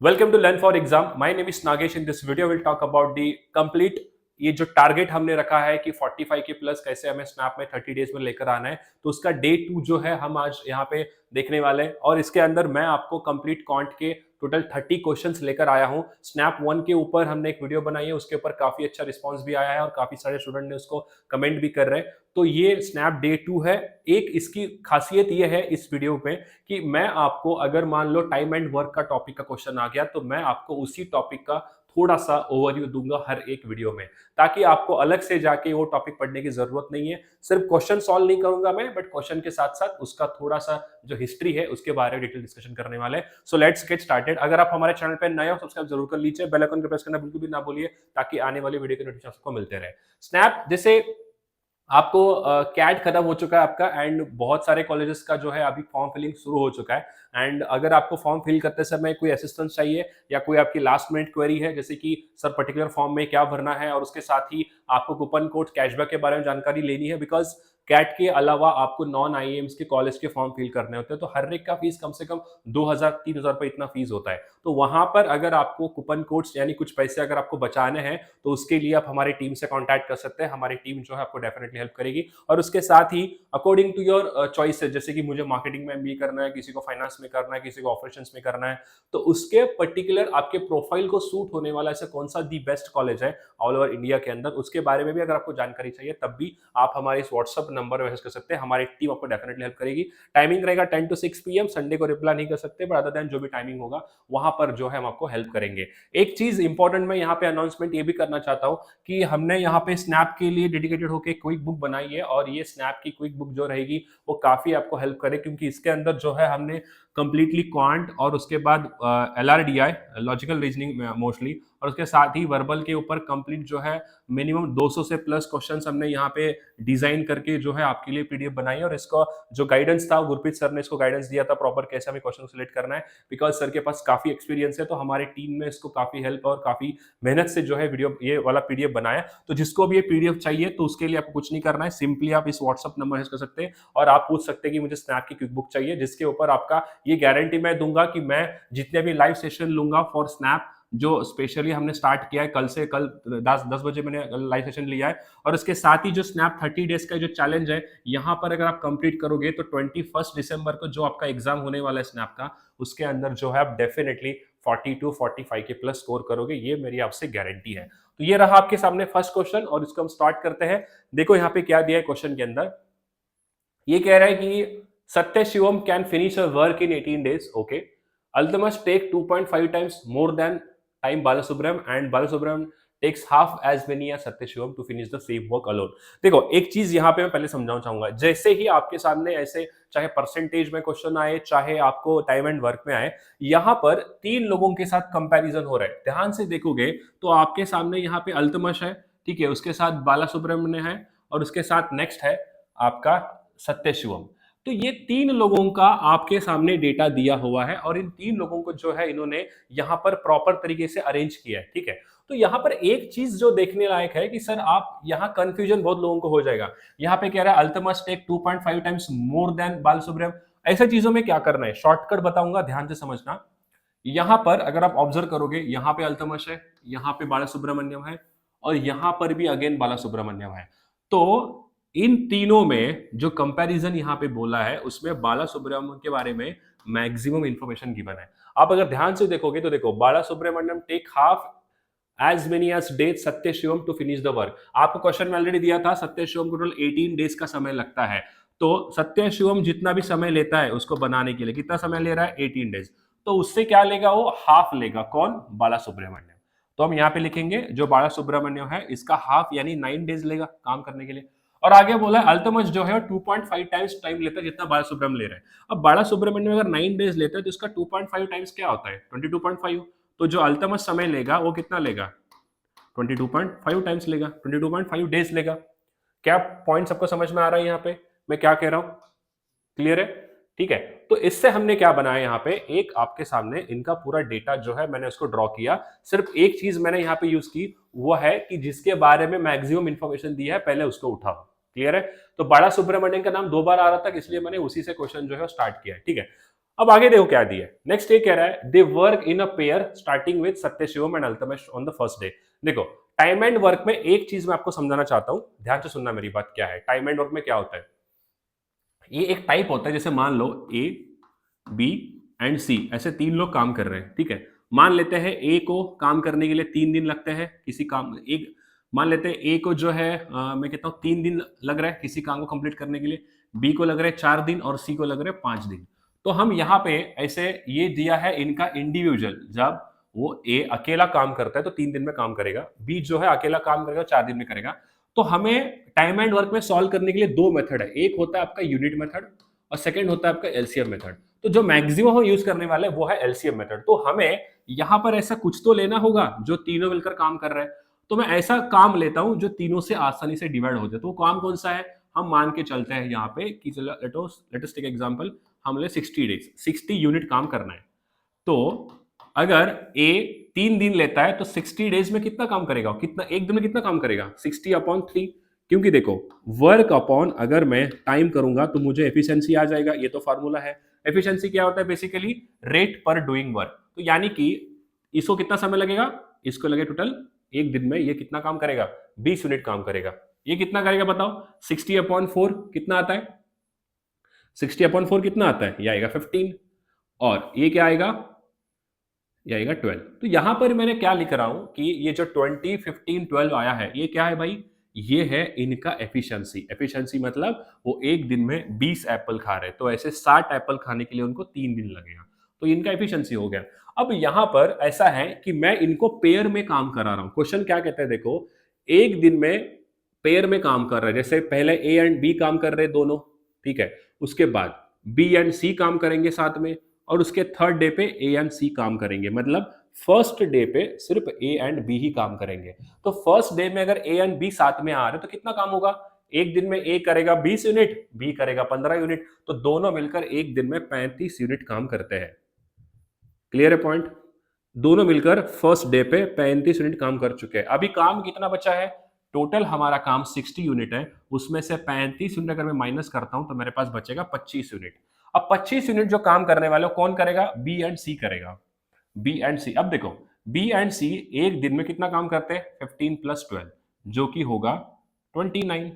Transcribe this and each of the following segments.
Welcome to Learn for Exam. My name is Nagesh. In this video, we'll talk about the complete ये जो target हमने रखा है कि 45 के प्लस कैसे हमें स्नैप में 30 डेज में लेकर आना है, तो उसका डे 2 जो है हम आज यहाँ पे देखने वाले हैं। और इसके अंदर मैं आपको कंप्लीट क्वांट के टोटल 30 क्वेश्चंस लेकर आया हूँ। स्नैप 1 के ऊपर हमने एक वीडियो बनाई है, उसके ऊपर काफी अच्छा रिस्पॉन्स भी आया है और काफी सारे स्टूडेंट ने उसको कमेंट भी कर रहे हैं। तो ये स्नैप डे 2 है। एक इसकी खासियत ये है इस वीडियो में कि मैं आपको अगर मान लो टाइम एंड वर्क का टॉपिक का क्वेश्चन आ गया, तो मैं आपको उसी टॉपिक का थोड़ा सा ओवरव्यू दूंगा हर एक वीडियो में, ताकि आपको अलग से जाके वो टॉपिक पढ़ने की जरूरत नहीं है। सिर्फ क्वेश्चन सॉल्व नहीं करूंगा मैं, बट क्वेश्चन के साथ साथ उसका थोड़ा सा जो हिस्ट्री है उसके बारे में डिटेल डिस्कशन करने वाले हैं। So let's get started. अगर आप हमारे चैनल पे नए हो, सब्सक्राइब जरूर कर लीजिए, बेल आइकन को प्रेस करना बिल्कुल भी ना भूलिए, ताकि आने वाली वीडियो के नोटिफिकेशन आपको मिलते रहे। स्नैप जैसे आपको कैट खत्म हो चुका है आपका, एंड बहुत सारे कॉलेजेस का जो है अभी फॉर्म फिलिंग शुरू हो चुका है। एंड अगर आपको फॉर्म फिल करते समय कोई असिस्टेंस चाहिए या कोई आपकी लास्ट मिनट क्वेरी है, जैसे कि सर पर्टिकुलर फॉर्म में क्या भरना है, और उसके साथ ही आपको कूपन कोड कैशबैक के बारे में जानकारी लेनी है, बिकॉज कैट के अलावा आपको नॉन आईएम्स के कॉलेज के फॉर्म फिल करने होते हैं, तो हर एक का फीस कम से कम 2000-3000 रुपए इतना फीस होता है। तो वहां पर अगर आपको कूपन कोड्स यानी कुछ पैसे अगर आपको बचाने हैं, तो उसके लिए आप हमारी टीम से कांटेक्ट कर सकते हैं। हमारी टीम जो है आपको डेफिनेटली हेल्प करेगी। और उसके साथ ही अकॉर्डिंग टू योर चॉइसेस, जैसे कि मुझे मार्केटिंग में एमबीए करना है, किसी को फाइनेंस में करना है, किसी को ऑपरेशंस में करना है, तो उसके पर्टिकुलर आपके प्रोफाइल को सूट होने वाला ऐसा कौन सा दी बेस्ट कॉलेज है ऑल ओवर इंडिया के अंदर, उसके बारे में भी अगर आपको जानकारी चाहिए, तब भी आप हमारे इस व्हाट्सएप नंबर पर मैसेज कर सकते हैं। हमारी टीम आपको डेफिनेटली हेल्प करेगी। टाइमिंग रहेगा 10 to 6 PM। संडे को रिप्लाई नहीं कर सकते, बट अदर देन जो भी टाइमिंग होगा वहां पर जो है हम आपको हेल्प करेंगे। एक चीज इंपॉर्टेंट मैं यहाँ पे अनाउंसमेंट ये भी करना चाहता हूँ कि हमने यहाँ पे स्नैप के लिए डेडिकेटेड होकर क्विक बुक बनाई है, और ये स्नैप की क्विक बुक जो रहेगी वो काफी आपको हेल्प करे, क्योंकि इसके अंदर जो है हमने कंप्लीटली क्वांट और उसके बाद LRDI लॉजिकल रीजनिंग मोस्टली, और उसके साथ ही वर्बल के ऊपर कंप्लीट जो है मिनिमम 200 से प्लस क्वेश्चंस हमने यहाँ पे डिजाइन करके जो है आपके लिए पीडीएफ बनाई है। और इसका जो गाइडेंस था, गुरप्रीत सर ने इसको गाइडेंस दिया था प्रॉपर कैसे हमें क्वेश्चन सिलेक्ट करना है, बिकॉज सर के पास काफी एक्सपीरियंस है, तो हमारी टीम में इसको काफी हेल्प और काफी मेहनत से जो है वीडियो ये वाला पीडीएफ बनाया। तो जिसको भी ये पीडीएफ चाहिए, तो उसके लिए आपको कुछ नहीं करना है, सिंपली आप इस व्हाट्सअप नंबर यूज कर सकते हैं और आप पूछ सकते हैं कि मुझे स्नैप की क्विक बुक चाहिए, जिसके ऊपर आपका ये गारंटी मैं दूंगा कि मैं जितने भी लाइव सेशन लूंगा फॉर स्नैप, जो स्पेशली हमने स्टार्ट किया है कल से, कल 10 बजे मैंने लाइव सेशन लिया है, और इसके साथ ही जो स्नैप 30 डेज का जो चैलेंज है, यहाँ पर अगर आप कंप्लीट करोगे तो 21 दिसंबर को जो आपका एग्जाम होने वाला है स्नैप का, उसके अंदर जो है आप डेफिनेटली 42-45 के प्लस स्कोर करोगे, ये मेरी आपसे गारंटी है। तो ये रहा आपके सामने फर्स्ट क्वेश्चन, और इसको हम स्टार्ट करते हैं। देखो यहाँ पे क्या दिया है क्वेश्चन के अंदर। ये कह रहा है कि Satya Shivam can finish a work in 18 days, okay. Altemus take 2.5 times more than time Balasubram, and Balasubram takes half as many as Satya Shivam to finish the same work alone। देखो एक चीज यहाँ पे मैं पहले समझाना चाहूंगा, जैसे ही आपके सामने ऐसे चाहे परसेंटेज में क्वेश्चन आए, चाहे आपको टाइम एंड वर्क में आए, यहाँ पर तीन लोगों के साथ कंपैरिजन हो रहा है। ध्यान से देखोगे तो आपके सामने यहाँ पे अल्तमश है, ठीक है, उसके साथ बाला सुब्रमण्य है, और उसके साथ नेक्स्ट है आपका सत्य शिवम। तो ये तीन लोगों का आपके सामने डेटा दिया हुआ है, और इन तीन लोगों को जो है इन्होंने यहाँ पर प्रॉपर तरीके से अरेंज किया है, ठीक है। तो यहाँ पर एक चीज जो देखने लायक है कि सर आप यहाँ कंफ्यूजन बहुत लोगों को हो जाएगा। यहाँ पे कह रहा है Altamas take 2.5 times more than Bal Subram. ऐसे चीजों में क्या करना है, शॉर्टकट बताऊंगा, ध्यान से समझना। यहाँ पर अगर आप ऑब्जर्व करोगे, यहाँ पे अल्तमश है, यहाँ पे बाला सुब्रमण्यम है, और यहाँ पर भी अगेन बाला सुब्रमण्यम है। तो इन तीनों में जो कंपैरिजन यहाँ पे बोला है, उसमें बाला सुब्रमण्यम के बारे में मैक्सिमम इंफॉर्मेशन गिवन है। आप अगर ध्यान से देखोगे तो देखो, Bala Subramaniam take half as many as days Satya Shivam to finish the work. आपको क्वेश्चन में ऑलरेडी दिया था, सत्य शिवम को टोटल 18 डेज का समय लगता है। तो सत्य शिवम जितना भी समय लेता है उसको बनाने के लिए, कितना समय ले रहा है, 18 डेज। तो उससे क्या लेगा, वो हाफ लेगा। कौन, बाला सुब्रमण्यम। तो हम यहाँ पे लिखेंगे जो बाला सुब्रमण्यम है, इसका हाफ यानी 9 डेज लेगा काम करने के लिए। और आगे बोला है अल्तमस जो है 2.5 टाइम्स टाइम लेता है जितना बाला सुब्रमण्यम ले रहा है। अब बाला सुब्रमण्यम अगर 9 डेज लेता है, तो इसका 2.5 टाइम्स क्या होता है, 22.5। तो जो अल्तमस समय लेगा वो कितना लेगा, 22.5 टाइम्स लेगा, 22.5 डेज लेगा। क्या पॉइंट सबको समझ में आ रहा है यहाँ पे मैं क्या कह रहा हूं, क्लियर है, ठीक है। तो इससे हमने क्या बनाया, यहाँ पे एक आपके सामने इनका पूरा डेटा जो है मैंने उसको ड्रॉ किया। सिर्फ एक चीज मैंने यहाँ पे यूज की, वो है कि जिसके बारे में मैक्सिमम इंफॉर्मेशन दी है पहले उसको उठाओ, क्लियर है। तो बाला सुब्रमण्यम का नाम 2 बार आ रहा था, इसलिए मैंने उसी से क्वेश्चन जो है स्टार्ट किया है, ठीक है। अब आगे देखो क्या दिया है। नेक्स्ट ये कह रहा है they work in a pair starting with Satya Shivam and Altamash on the first day. देखो टाइम एंड वर्क में एक चीज मैं आपको समझाना चाहता हूं, ध्यान से सुनना मेरी बात। क्या है टाइम एंड वर्क में, क्या होता है, ये एक टाइप होता है। जैसे मान लो ए बी एंड सी ऐसे तीन लोग काम कर रहे हैं, ठीक है। मान लेते हैं ए को काम करने के लिए 3 दिन लगते हैं किसी काम एक, मान लेते हैं ए को जो है मैं कहता हूँ 3 दिन लग रहा है किसी काम को कंप्लीट करने के लिए, बी को लग रहा है 4 दिन और सी को लग रहा है 5 दिन। तो हम यहाँ पे ऐसे ये दिया है इनका इंडिविजुअल, जब वो ए अकेला काम करता है तो 3 दिन में काम करेगा, बी जो है अकेला काम करेगा 4 दिन में करेगा। तो हमें टाइम एंड वर्क में सॉल्व करने के लिए दो मेथड है, एक होता है आपका यूनिट मेथड और सेकंड होता है आपका एलसीएम मेथड। तो जो मैक्सिमम हम यूज करने वाले हैं वो है एलसीएम मेथड। तो हमें यहां पर ऐसा कुछ तो लेना होगा जो तीनों मिलकर काम कर रहे हैं। तो मैं ऐसा काम लेता हूं जो तीनों से आसानी से डिवाइड हो जाए। तो वो काम कौन सा है, हम मान के चलते हैं यहाँ पे कि लेट अस टेक एग्जांपल, हम ले 60 डेज, 60 यूनिट काम करना है। तो अगर ए 3 दिन लेता है तो 60 डेज में कितना काम करेगा, कितना एक दिन में कितना काम करेगा, 60/3। क्योंकि देखो वर्क अपॉन अगर मैं टाइम करूंगा तो मुझे एफिशिएंसी आ जाएगा, ये तो फार्मूला है। एफिशिएंसी क्या होता है, बेसिकली रेट पर डूइंग वर्क। तो यानी कि इसको कितना समय लगेगा, इसको लगे टोटल एक दिन में ये कितना काम करेगा, 20 यूनिट काम करेगा। ये कितना करेगा बताओ, 60/4 कितना आता है, 60/4 कितना आता है, ये आएगा 15, और ये क्या आएगा, ये आएगा 12। तो यहां पर मैंने क्या लिख रहा हूं कि ये जो 20, 15, 12 आया है, ये क्या है भाई, ये है इनका एफिशिएंसी। एफिशिएंसी मतलब वो एक दिन में 20 एप्पल खा रहे हैं, तो ऐसे 60 एप्पल खाने के लिए उनको 3 दिन लगेगा। तो इनका एफिशिएंसी हो गया। अब यहां पर ऐसा है कि मैं इनको पेयर में काम करा रहा हूं। क्वेश्चन क्या कहता है, देखो एक दिन में पेयर में काम कर रहे हैं, जैसे पहले ए एंड बी काम कर रहे हैं दोनों, ठीक है, उसके बाद बी एंड सी काम करेंगे साथ में, और उसके थर्ड डे पे ए एंड सी काम करेंगे। मतलब फर्स्ट डे पे सिर्फ ए एंड बी ही काम करेंगे। तो फर्स्ट डे में अगर ए एंड बी साथ में आ रहे तो कितना काम होगा, एक दिन में ए करेगा 20 यूनिट, बी करेगा 15 यूनिट, तो दोनों मिलकर एक दिन में 35 यूनिट काम करते हैं। क्लियर है पॉइंट, दोनों मिलकर फर्स्ट डे पे 35 यूनिट काम कर चुके हैं। अभी काम कितना बचा है, टोटल हमारा काम 60 यूनिट है, उसमें से 35 यूनिट अगर मैं माइनस करता हूं तो मेरे पास बचेगा 25 यूनिट। अब 25 यूनिट जो काम करने वाले कौन करेगा, बी एंड सी करेगा, बी एंड सी। अब देखो बी एंड सी एक दिन में कितना काम करते हैं, 15 + 12 जो कि होगा 29।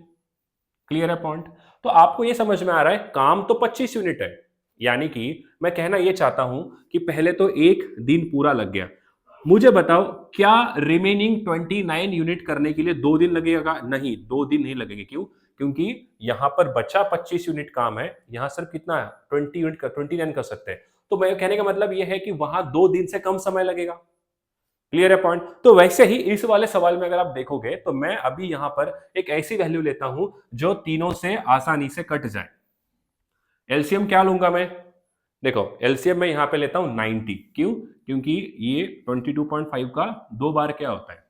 क्लियर है पॉइंट। तो आपको ये समझ में आ रहा है काम तो 25 यूनिट है, यानी कि मैं कहना ये चाहता हूं कि पहले तो एक दिन पूरा लग गया। मुझे बताओ क्या रिमेनिंग 29 यूनिट करने के लिए 2 दिन लगेगा, नहीं 2 दिन नहीं लगेंगे। क्यों, क्योंकि यहां पर बचा 25 यूनिट काम है, यहां सिर्फ कितना है 20 यूनिट का 29 कर सकते हैं। तो मैं कहने का मतलब यह है कि वहां 2 दिन से कम समय लगेगा। क्लियर है पॉइंट। तो वैसे ही इस वाले सवाल में अगर आप देखोगे तो मैं अभी यहां पर एक ऐसी वैल्यू लेता हूं जो तीनों से आसानी से कट जाए। एलसीएम क्या लूंगा मैं, देखो एलसीएम में यहां पे लेता हूं 90। क्यों, क्योंकि ये 22.5 का 2 बार क्या होता है,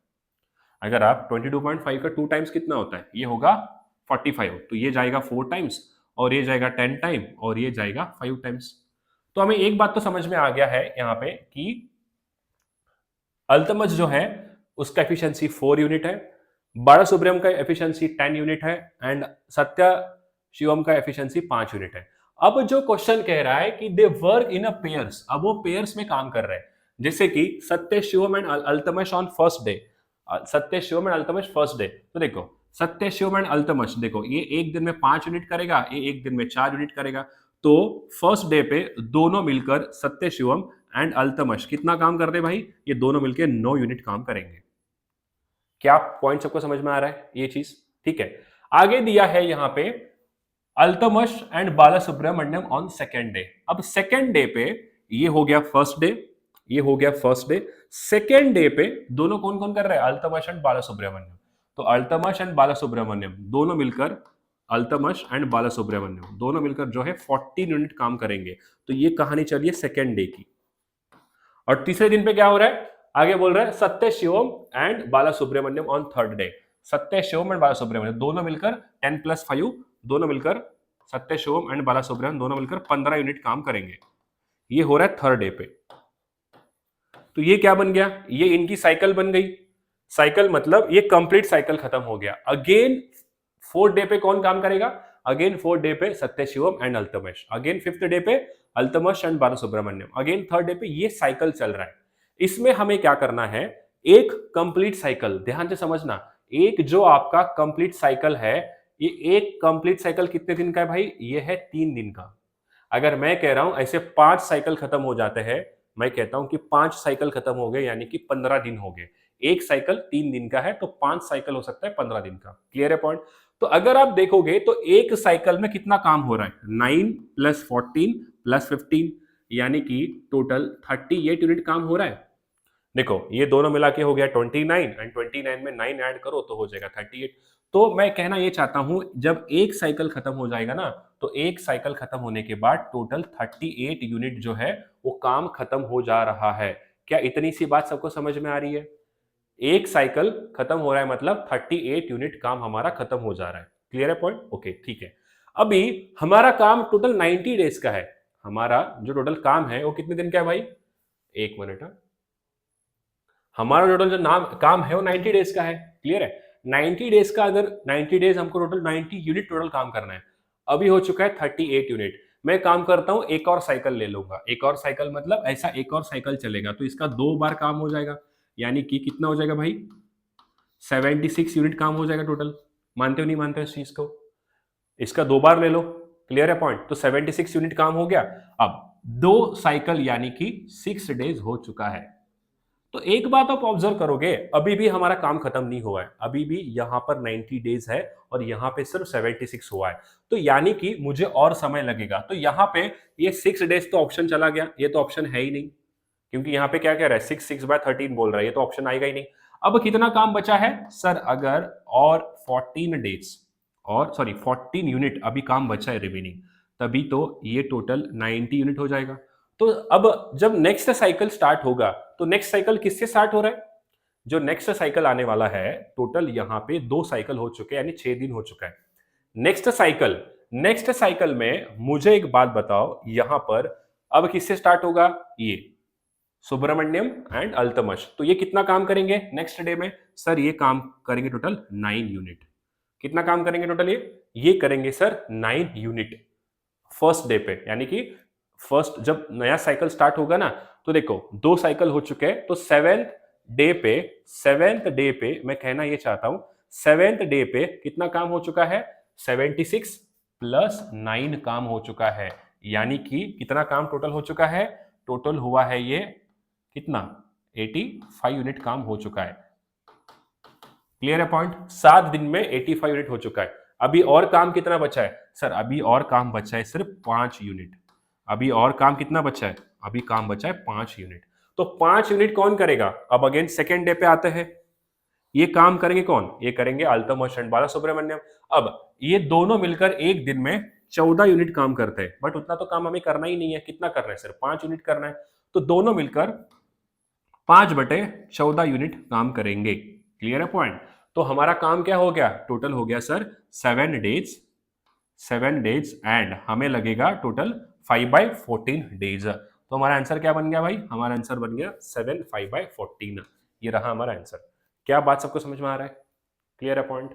अगर आप 22.5 का 2 टाइम्स कितना होता है, ये होगा 45। तो ये जाएगा 4 टाइम्स और ये जाएगा 10 टाइम और ये जाएगा 5 टाइम्स। तो हमें एक बात तो समझ में आ गया है यहां पे कि अल्तमज जो है उसका एफिशिएंसी 4 यूनिट है, बाला सुब्रमण्यम का एफिशिएंसी 10 यूनिट है एंड सत्या शिवम का एफिशिएंसी 5 यूनिट है। अब जो क्वेश्चन कह रहा है कि दे वर्क इन अ पेयर्स, अब वो पेयर्स में काम कर रहे हैं। जैसे कि Satya Shivam and Altamash on first day, Satya Shivam and Altamash first day. तो देखो सत्य शिवम एंड अल्तमश, देखो ये एक दिन में 5 यूनिट करेगा, ये एक दिन में 4 यूनिट करेगा। तो फर्स्ट डे पे दोनों मिलकर सत्य शिवम एंड अल्तमश कितना काम करते हैं भाई, ये दोनों मिलकर 9 यूनिट काम करेंगे। क्या पॉइंट सबको समझ में आ रहा है ये चीज, ठीक है। आगे दिया है यहां पे Altamash and Bala Subramaniam on second day. अब सेकेंड डे पे ये हो गया फर्स्ट डे, ये हो गया फर्स्ट डे। सेकेंड डे पे दोनों कौन कौन कर रहे हैं, अल्तमश एंड बाला सुब्रमण्यम। तो अल्तमश एंड बाला सुब्रमण्यम दोनों मिलकर, अल्तमश एंड बाला सुब्रमण्यम दोनों मिलकर जो है 14 यूनिट काम करेंगे। तो ये कहानी चलिए सेकेंड डे की। और तीसरे दिन पे क्या हो रहा है, आगे बोल रहा है Satya Shivam and Bala Subramaniam on third day. Satya Shivam and Bala Subramaniam दोनों मिलकर 10 + 5, दोनों मिलकर सत्य शिवम एंड बाला सुब्रमण्यम दोनों मिलकर 15 यूनिट काम करेंगे। ये हो रहा है थर्ड डे पे। तो ये क्या बन गया, ये इनकी साइकिल बन गई। साइकिल मतलब ये कंप्लीट साइकिल खत्म हो गया। अगेन फोर्थ डे पे कौन काम करेगा, अगेन फोर्थ डे पे Satya Shivam and Altamash, again fifth day पे Altamash and Balasubramaniam. Again third day पे ये साइकिल चल रहा है। इसमें हमें क्या करना है, एक कंप्लीट साइकिल, ध्यान से समझना, एक जो आपका कंप्लीट साइकिल है, ये एक कंप्लीट साइकिल कितने दिन का है भाई, ये है 3 दिन का। अगर मैं कह रहा हूं ऐसे 5 साइकिल खत्म हो जाते हैं, मैं कहता हूं कि 5 साइकिल खत्म हो गए यानी कि 15 दिन हो गए। एक साइकिल 3 दिन का है तो 5 साइकिल हो सकता है 15 दिन का। क्लियर है पॉइंट? तो अगर आप देखोगे तो एक साइकिल में कितना काम हो रहा है, 9 प्लस 14 प्लस 15 यानी कि टोटल 38 यूनिट काम हो रहा है। देखो ये दोनों मिला के हो गया 29 एंड 29 में 9 ऐड करो तो हो जाएगा 38। तो मैं कहना ये चाहता हूं जब एक साइकिल खत्म हो जाएगा ना, तो एक साइकिल खत्म होने के बाद टोटल 38 यूनिट जो है वो काम खत्म हो जा रहा है। क्या इतनी सी बात सबको समझ में आ रही है? एक साइकिल खत्म हो रहा है मतलब 38 यूनिट काम हमारा खत्म हो जा रहा है। क्लियर है पॉइंट? ओके ठीक है। अभी हमारा काम टोटल 90 डेज का है। हमारा जो टोटल काम है वो कितने दिन का है भाई? एक मिनट। हमारा टोटल जो नाम काम है वो 90 डेज का है। क्लियर है? 90 डेज का, अगर 90 डेज हमको टोटल 90 यूनिट टोटल काम करना है। अभी हो चुका है 38 यूनिट। मैं काम करता हूं, एक और साइकिल ले लूंगा। एक और साइकिल मतलब ऐसा एक और साइकिल चलेगा तो इसका 2 बार काम हो जाएगा, यानी कि कितना हो जाएगा भाई, 76 यूनिट काम हो जाएगा टोटल। मानते हो नहीं मानते हो इस चीज को? इसका 2 बार ले लो। क्लियर है पॉइंट? तो 76 यूनिट काम हो गया। अब 2 साइकिल यानी कि 6 डेज हो चुका है। तो एक बात आप ऑब्जर्व करोगे, अभी भी हमारा काम खत्म नहीं हुआ है। अभी भी यहां पर 90 डेज है और यहां पे सिर्फ 76 हुआ है। तो यानी कि मुझे और समय लगेगा। तो यहां पे ये 6 डेज तो ऑप्शन चला गया, ये तो ऑप्शन है ही नहीं, क्योंकि यहां पे क्या कह रहा है, 6 by 13 बोल रहा है, ये तो ऑप्शन आएगा ही नहीं। अब कितना काम बचा है सर? अगर और 14 डेज और सॉरी 14 यूनिट अभी काम बचा है रिमेनिंग, तभी तो ये टोटल 90 यूनिट हो जाएगा। तो अब जब नेक्स्ट साइकिल स्टार्ट होगा, तो नेक्स्ट साइकिल किससे स्टार्ट हो रहा है? जो नेक्स्ट साइकिल आने वाला है, टोटल यहां पे 2 साइकिल हो चुके हैं, यानी 6 दिन हो चुका है। नेक्स्ट साइकिल में मुझे एक बात बताओ, यहां पर अब किससे स्टार्ट होगा? ये सुब्रमण्यम एंड अल्तमश। तो ये कितना काम करेंगे नेक्स्ट डे में? सर ये काम करेंगे टोटल 9 यूनिट। कितना काम करेंगे टोटल? ये करेंगे सर 9 यूनिट फर्स्ट डे पे। यानी कि फर्स्ट जब नया साइकिल स्टार्ट होगा ना, तो देखो 2 साइकिल हो चुके हैं, तो सेवेंथ डे पे मैं कहना ये चाहता हूं, सेवेंथ डे पे कितना काम हो चुका है? 76 प्लस 9 काम हो चुका है। यानी कि कितना काम टोटल हो चुका है? टोटल हुआ है ये कितना, 85 यूनिट काम हो चुका है। क्लियर है पॉइंट? 7 दिन में 85 यूनिट हो चुका है। अभी और काम कितना बचा है? सर अभी और काम बचा है सिर्फ 5 यूनिट। अभी और काम कितना बचा है? अभी काम बचा है 5 यूनिट। तो 5 यूनिट कौन करेगा? अब अगेन सेकेंड डे पे आते हैं। ये काम करेंगे कौन? ये करेंगे अल्तमश एंड बालासुब्रमण्यम। अब ये दोनों मिलकर एक दिन में 14 यूनिट काम करते हैं, बट उतना तो काम हमें करना ही नहीं है। कितना करना है? सिर्फ 5 यूनिट करना है। तो दोनों मिलकर 5/14 यूनिट काम करेंगे। क्लियर है पॉइंट? तो हमारा काम क्या हो गया? टोटल हो गया सर 7 डेज एंड हमें लगेगा टोटल 5/14 डेज। तो हमारा आंसर क्या बन गया भाई? हमारा आंसर बन गया 7 5/14। ये रहा हमारा आंसर। क्या बात सबको समझ में आ रहा है? क्लियर है पॉइंट?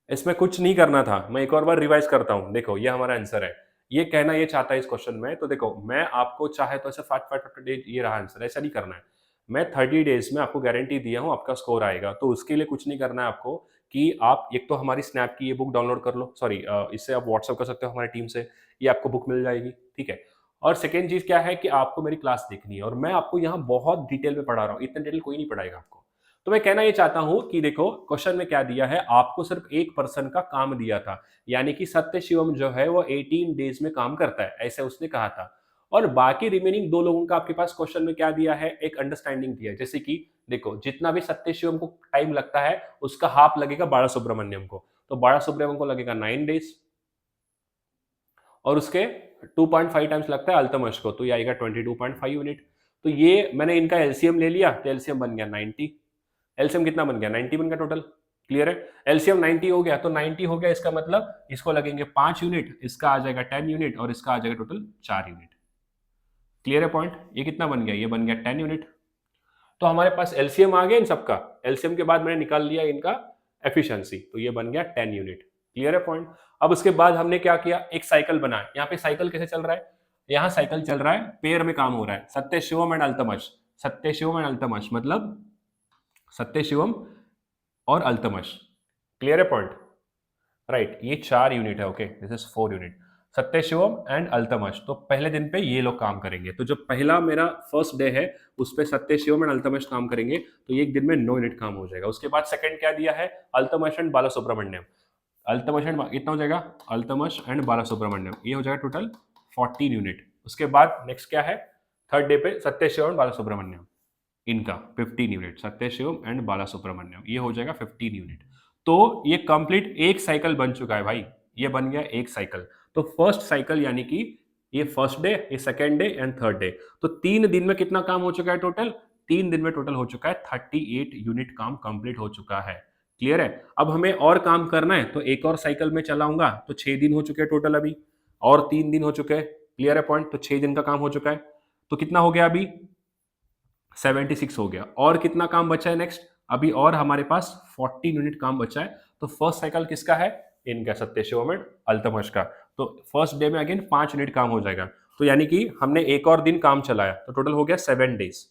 इसमें कुछ नहीं करना था। मैं एक और बार रिवाइज करता हूं। देखो ये हमारा आंसर है। ये कहना ये चाहता है इस क्वेश्चन में, तो देखो मैं आपको चाहे तो ऐसे फट फट फट डेज, ये रहा आंसर, ऐसा नहीं करना है। मैं 30 डेज में आपको गारंटी दिया हूं आपका स्कोर आएगा। तो उसके लिए कुछ नहीं करना है आपको, कि आप एक तो हमारी स्नैप की ये बुक डाउनलोड कर लो, सॉरी इससे आप व्हाट्सअप कर सकते हो हमारी टीम से, ये आपको बुक मिल जाएगी। ठीक है? और सेकेंड चीज क्या है कि आपको मेरी क्लास देखनी है, और मैं आपको यहाँ बहुत डिटेल में पढ़ा रहा हूँ। इतने डिटेल कोई नहीं पढ़ाएगा आपको। तो मैं कहना ये चाहता हूं कि देखो क्वेश्चन में क्या दिया है, आपको सिर्फ एक पर्सन का काम दिया था, यानी कि सत्य शिवम जो है वो 18 डेज में काम करता है, ऐसे उसने कहा था। और बाकी रिमेनिंग 2 लोगों का आपके पास क्वेश्चन में क्या दिया है, एक अंडरस्टैंडिंग दिया है। जैसे कि देखो जितना भी सत्य शिवम को टाइम लगता है उसका हाफ लगेगा बाला सुब्रमण्यम को, तो बाला सुब्रमण्यम को लगेगा 9 डेज, और उसके 2.5 टाइम्स लगता है अल्तमश को, तो ये आएगा 22.5 यूनिट। तो ये मैंने इनका एलसीएम ले लिया, तो एलसीएम बन गया 90। एलसीएम कितना बन गया? 90 बन गया टोटल। क्लियर है? एलसीएम 90 हो गया, तो 90 हो गया, इसका मतलब इसको लगेंगे 5 यूनिट, इसका आ जाएगा 10 यूनिट, और इसका आ जाएगा टोटल 4 यूनिट। क्लियर है पॉइंट? ये कितना बन गया? ये बन गया 10 यूनिट। तो हमारे पास एलसीएम आ गया इन सबका। एलसीएम के बाद मैंने निकाल लिया इनका एफिशिएंसी, तो ये बन गया 10 यूनिट। क्लियर है पॉइंट? अब उसके बाद हमने क्या किया, एक साइकिल बनाया। यहाँ पे साइकिल कैसे चल रहा है? यहाँ साइकिल चल रहा है, पेयर में काम हो रहा है, सत्य शिवम एंड अल्तमश, सत्य शिवम एंड अल्तमश, मतलब सत्य शिवम और अल्तमश। क्लियर है पॉइंट? राइट, ये 4 यूनिट है। ओके, दिस इज 4 यूनिट, सत्य शिवम एंड अल्तमश। तो पहले दिन पे ये लोग काम करेंगे। तो जो पहला मेरा फर्स्ट डे है उस पे सत्य शिवम एंड अल्तमश काम करेंगे, तो ये एक दिन में 9 यूनिट काम हो जाएगा। उसके बाद सेकंड क्या दिया है, अल्तमश एंड बाला सुब्रमण्यम। अल्तमश एंड कितना हो जाएगा, अल्तमश एंड बाला सुब्रमण्यम, ये हो जाएगा टोटल 14 यूनिट। उसके बाद नेक्स्ट क्या है, थर्ड डे पे सत्य शिवम एंड बाला सुब्रमण्यम, इनका 15 यूनिट, सत्य शिवम एंड बाला सुब्रमण्यम, ये हो जाएगा 15 यूनिट। तो ये कंप्लीट एक साइकिल बन चुका है भाई, ये बन गया एक साइकिल। तो फर्स्ट साइकिल यानी कि ये फर्स्ट डे, ये second day and third day, तो 3 दिन में कितना काम हो चुका है टोटल, 3 दिन में टोटल हो चुका है 38 यूनिट काम कंप्लीट हो चुका है। क्लियर है? अब हमें और काम करना है, तो एक और साइकिल में चलाऊंगा, तो 6 दिन हो चुके हैं टोटल अभी, और 3 दिन हो चुके हैं। क्लियर है पॉइंट? तो 6 दिन का काम हो चुका है, तो कितना हो गया अभी, 76 हो गया। और कितना काम बचा है नेक्स्ट, अभी और हमारे पास 40 यूनिट काम बचा है। तो फर्स्ट साइकिल किसका है, इनका, सत्य शिवम एंड अल्तमश का। तो फर्स्ट डे में अगेन 5 यूनिट काम हो जाएगा, तो यानी कि हमने एक और दिन काम चलाया, तो टोटल हो गया 7 डेज।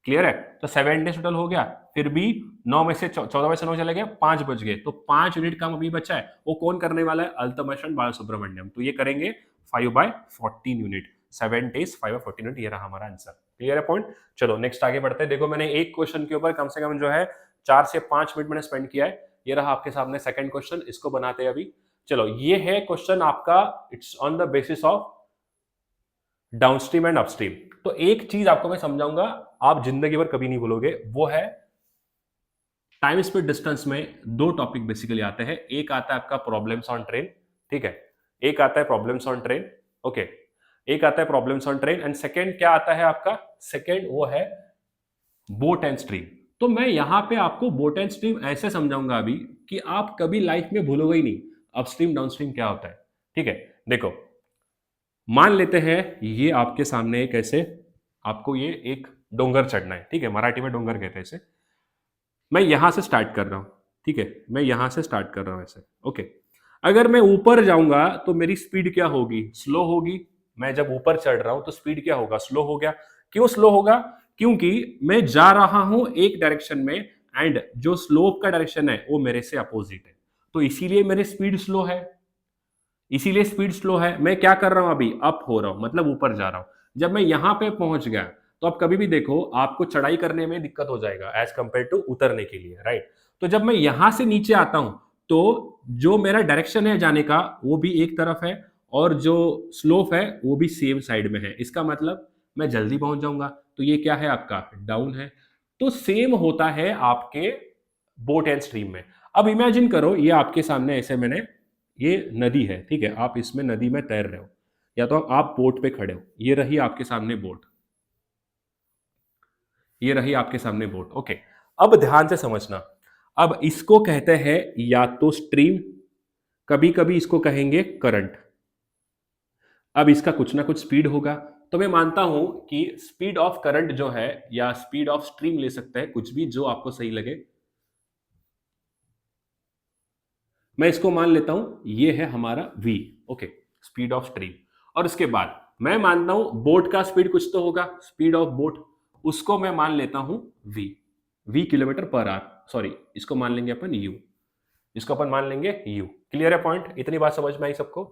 क्लियर है? तो 7 डेज टोटल हो गया, फिर भी 9 में से 14 में से 9 चले गए, 5 बच गए, तो 5 यूनिट काम अभी बचा है। वो कौन करने वाला है, अल्तमश एंड बाला सुब्रमण्यम। तो ये करेंगे 5/14 यूनिट, 7 डेज 5/14 यूनिट, ये रहा हमारा आंसर। क्लियर है पॉइंट? चलो नेक्स्ट आगे बढ़ते हैं। देखो मैंने एक क्वेश्चन के ऊपर कम से कम जो है 4 से 5 मिनट मैंने स्पेंड किया है। ये रहा आपके सामने सेकंड क्वेश्चन, इसको बनाते हैं अभी। चलो ये है क्वेश्चन आपका, it's on the basis of downstream and upstream. तो एक चीज आपको मैं समझाऊंगा, आप जिंदगी भर कभी नहीं भूलोगे, वो है टाइम स्पीड डिस्टेंस में 2 टॉपिक बेसिकली आते हैं। एक आता है आपका प्रॉब्लम्स ऑन ट्रेन, ठीक है, एक आता है प्रॉब्लम्स ऑन ट्रेन। ओके, एक आता है problems on train, and second क्या आता है आपका, सेकंड वो है बोट एंड स्ट्रीम। तो मैं यहां पे आपको बोट एंड स्ट्रीम ऐसे समझाऊंगा अभी कि आप कभी लाइफ में भूलोगे ही नहीं अपस्ट्रीम डाउनस्ट्रीम क्या होता है। ठीक है, देखो मान लेते हैं ये आपके सामने एक ऐसे, आपको ये एक डोंगर चढ़ना है, ठीक है, मराठी में डोंगर कहते हैं इसे। मैं यहां से स्टार्ट कर रहा हूं, ठीक है, मैं यहां से स्टार्ट कर रहा हूं ऐसे। ओके, अगर मैं ऊपर जाऊंगा तो मेरी स्पीड क्या होगी, स्लो होगी। मैं जब ऊपर चढ़ रहा हूं तो स्पीड क्या होगा, स्लो हो गया। क्यों स्लो होगा, क्योंकि मैं जा रहा हूं एक डायरेक्शन में, एंड जो स्लोप का डायरेक्शन है वो मेरे से अपोजिट है, तो इसीलिए मेरी स्पीड स्लो है। इसीलिए स्पीड स्लो है। मैं क्या कर रहा हूं अभी, अप हो रहा हूं, मतलब ऊपर जा रहा हूं। जब मैं यहां पे पहुंच गया, तो आप कभी भी देखो आपको चढ़ाई करने में दिक्कत हो जाएगा एज कंपेयर टू उतरने के लिए, राइट। तो जब मैं यहां से नीचे आता हूं, तो जो मेरा डायरेक्शन है जाने का वो भी एक तरफ है, और जो स्लोप है वो भी सेम साइड में है। इसका मतलब मैं जल्दी पहुंच जाऊंगा। तो ये क्या है आपका, डाउन है। तो सेम होता है आपके बोट एंड स्ट्रीम में। अब इमेजिन करो ये आपके सामने ऐसे मैंने, ये नदी है, ठीक है, आप इसमें नदी में तैर रहे हो, या तो आप बोट पे खड़े हो, ये रही आपके सामने बोट, ये रही आपके सामने बोट। ओके, अब ध्यान से समझना, अब इसको कहते हैं या तो स्ट्रीम, कभी कभी इसको कहेंगे करंट। अब इसका कुछ ना कुछ स्पीड होगा, तो मैं मानता हूं कि स्पीड ऑफ करंट जो है, या स्पीड ऑफ स्ट्रीम ले सकते हैं, कुछ भी जो आपको सही लगे। मैं इसको मान लेता हूं ये है हमारा v। Okay, speed of stream. और उसके बाद मैं मानता हूं बोट का स्पीड कुछ तो होगा, स्पीड ऑफ बोट, उसको मैं मान लेता हूं v, v kilometre per hour, sorry इसको मान लेंगे अपन u, इसको अपन मान लेंगे u। क्लियर है पॉइंट? इतनी बात समझ में आई सबको?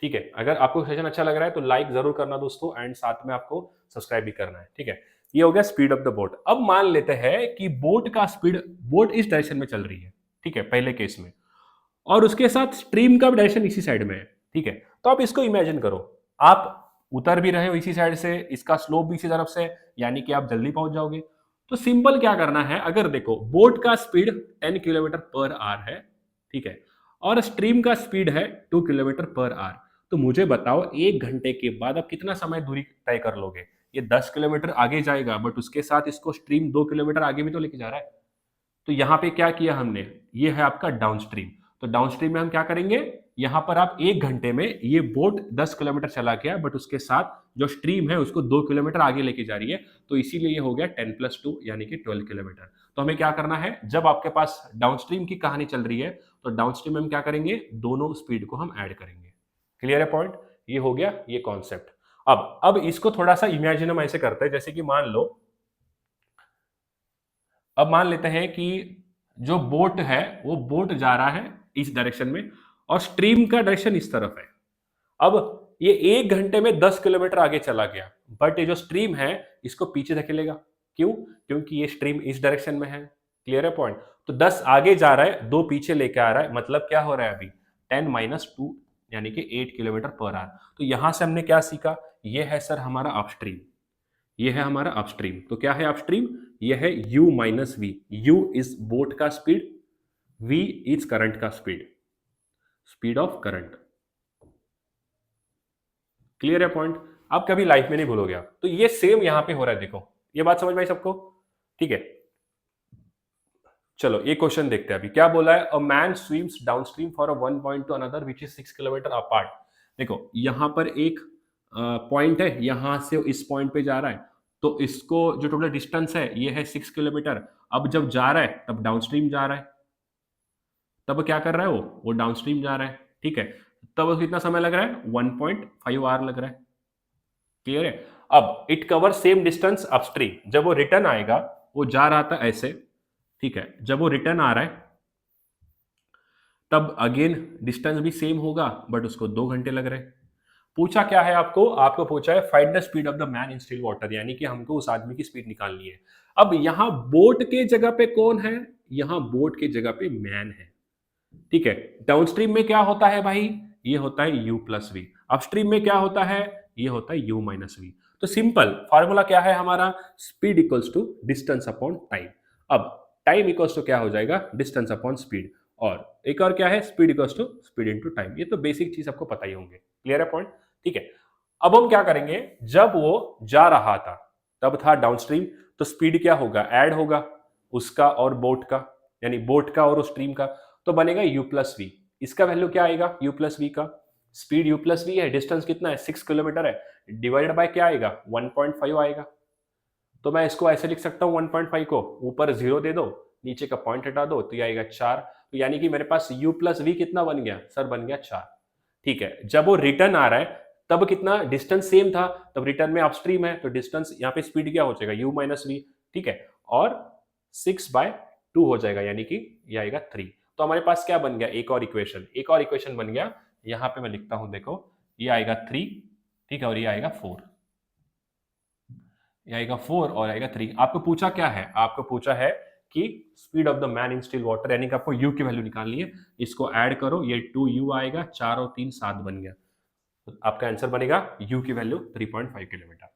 ठीक है, अगर आपको सेशन अच्छा लग रहा है तो लाइक जरूर करना दोस्तों, एंड साथ में आपको सब्सक्राइब भी करना है। ठीक है, ये हो गया स्पीड ऑफ द बोट। अब मान लेते हैं कि बोट का स्पीड, बोट इस डायरेक्शन में चल रही है, ठीक है, पहले केस में, और उसके साथ स्ट्रीम का डायरेक्शन इसी साइड में है। ठीक है, तो आप इसको इमेजिन करो, आप उतर भी रहे हो इसी साइड से, इसका स्लोप भी इसी तरफ से, यानी कि आप जल्दी पहुंच जाओगे। तो सिंपल क्या करना है, अगर देखो बोट का स्पीड 10 किलोमीटर पर आवर है, ठीक है, और स्ट्रीम का स्पीड है 2 किलोमीटर पर आवर, तो मुझे बताओ 1 घंटे के बाद आप कितना समय दूरी तय कर लोगे। ये 10 किलोमीटर आगे जाएगा, बट उसके साथ इसको स्ट्रीम 2 किलोमीटर आगे भी तो लेके जा रहा है। तो यहां पे क्या किया हमने, ये है आपका डाउनस्ट्रीम। तो डाउनस्ट्रीम में हम क्या करेंगे, यहां पर आप 1 घंटे में, ये बोट 10 किलोमीटर चला गया, बट उसके साथ जो स्ट्रीम है उसको 2 किलोमीटर आगे लेके जा रही है, तो इसीलिए ये हो गया 10+2 यानी कि 12 किलोमीटर। तो हमें क्या करना है, जब आपके पास डाउनस्ट्रीम की कहानी चल रही है, तो डाउनस्ट्रीम में हम क्या करेंगे, दोनों स्पीड को हम ऐड करेंगे। क्लियर है पॉइंट? ये हो गया ये कॉन्सेप्ट। अब इसको थोड़ा सा इमेजिन हम ऐसे करते हैं, जैसे कि मान लो, अब मान लेते हैं कि जो बोट है वो बोट जा रहा है इस डायरेक्शन में और स्ट्रीम का डायरेक्शन इस तरफ है। अब ये 1 घंटे में 10 किलोमीटर आगे चला गया, बट ये जो स्ट्रीम है इसको पीछे धकेलेगा। क्यों? क्योंकि ये स्ट्रीम इस डायरेक्शन में है। क्लियर है पॉइंट? तो 10 आगे जा रहा है, 2 पीछे लेके आ रहा है, मतलब क्या हो रहा है अभी 10 - 2 यानी कि 8 किलोमीटर पर आवर। तो यहां से हमने क्या सीखा? ये है सर हमारा अपस्ट्रीम, ये है हमारा अपस्ट्रीम। तो क्या है अपस्ट्रीम? ये है u minus v. u is boat का स्पीड, v इज करंट का speed, speed of current. Clear है पॉइंट? आप कभी लाइफ में नहीं भूलोगे आप। तो ये सेम यहां पे हो रहा है, देखो ये बात समझ में आई सबको? ठीक है, चलो ये क्वेश्चन देखते हैं अभी क्या बोला है। A man swims downstream for a one point two another which is 6 kilometre apart. देखो यहां पर एक पॉइंट है, यहां से इस पॉइंट पे जा रहा है, तो इसको जो टोटल डिस्टेंस है ये है 6 किलोमीटर। अब जब जा रहा है तब डाउनस्ट्रीम जा रहा है, तब क्या कर रहा है वो डाउनस्ट्रीम जा रहा है। ठीक है, तब उसको कितना समय लग रहा है? 1.5 आवर लग रहा है। क्लियर है? अब it cover same distance upstream. जब वो रिटर्न आएगा, वो जा रहा था ऐसे, ठीक है, जब वो रिटर्न आ रहा है तब अगेन डिस्टेंस भी सेम होगा, बट उसको 2 घंटे लग रहे हैं। पूछा क्या है आपको? आपको पूछा है find the speed of the man in still water, यानी कि हमको उस आदमी की स्पीड निकालनी है। अब यहां बोट के जगह पे कौन है? यहां बोट के जगह पे मैन है। ठीक है, डाउनस्ट्रीम में क्या होता है भाई? ये होता है u प्लस वी। अपस्ट्रीम में क्या होता है? ये होता है u माइनस वी। तो सिंपल फॉर्मूला क्या है हमारा? Speed equals to distance upon time. अब टाइम इक्वल्स टू क्या हो जाएगा? Distance upon speed. और एक और क्या है? Speed equals to speed into time. ये तो बेसिक चीज आपको पता ही होंगे। क्लियर है पॉइंट? ठीक है, अब हम क्या करेंगे, जब वो जा रहा था तब था डाउनस्ट्रीम, तो स्पीड क्या होगा? ऐड होगा उसका और बोट का, यानी बोट का और उस स्ट्रीम का, तो बनेगा u प्लस वी। इसका वैल्यू क्या आएगा? u प्लस वी का स्पीड u प्लस वी है, डिस्टेंस कितना है? 6 किलोमीटर है, डिवाइडेड बाय क्या आएगा? 1.5 आएगा। तो मैं इसको ऐसे लिख सकता हूँ 1.5 को ऊपर 0 दे दो, नीचे का पॉइंट हटा दो, तो ये आएगा 4। तो यानी कि मेरे पास u प्लस वी कितना बन गया सर? बन गया 4। ठीक है, जब वो रिटर्न आ रहा है तब कितना डिस्टेंस सेम था, तब रिटर्न में अपस्ट्रीम है, तो डिस्टेंस यहाँ पे स्पीड क्या हो जाएगा? u minus v. ठीक है, और 6/2 हो जाएगा, यानी कि ये आएगा 3। तो हमारे पास क्या बन गया? एक और इक्वेशन, एक और इक्वेशन बन गया। यहाँ पे मैं लिखता हूं, देखो ये आएगा 3, ठीक है, और ये आएगा 4, ये आएगा 4 और आएगा 3। आपको पूछा क्या है? आपको पूछा है कि speed of the man in still water, यानी कि आपको u की वैल्यू निकालनी है। इसको ऐड करो, ये 2u आएगा, 4 और 3 7 बन गया। तो आपका आंसर बनेगा u की वैल्यू 3.5 किलोमीटर,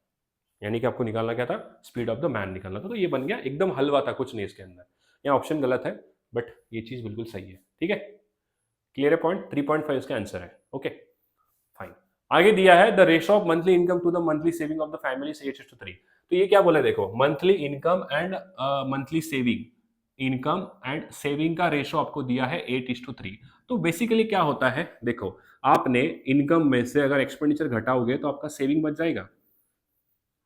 यानी कि आपको निकालना क्या था? स्पीड ऑफ द मैन निकालना था। तो ये बन गया, एकदम हलवा था, कुछ नहीं इसके अंदर। यहाँ ऑप्शन गलत है, बट ये चीज बिल्कुल सही है। ठीक है, क्लियर है पॉइंट? 3.5 इसका आंसर है। Okay fine. आगे दिया है the ratio of monthly income to the monthly saving of the family 8:3। तो ये क्या बोला है? देखो monthly income and monthly saving, income and saving का रेशियो आपको दिया है 8:3। तो बेसिकली क्या होता है, देखो आपने इनकम में से अगर एक्सपेंडिचर घटाओगे तो आपका सेविंग बच जाएगा।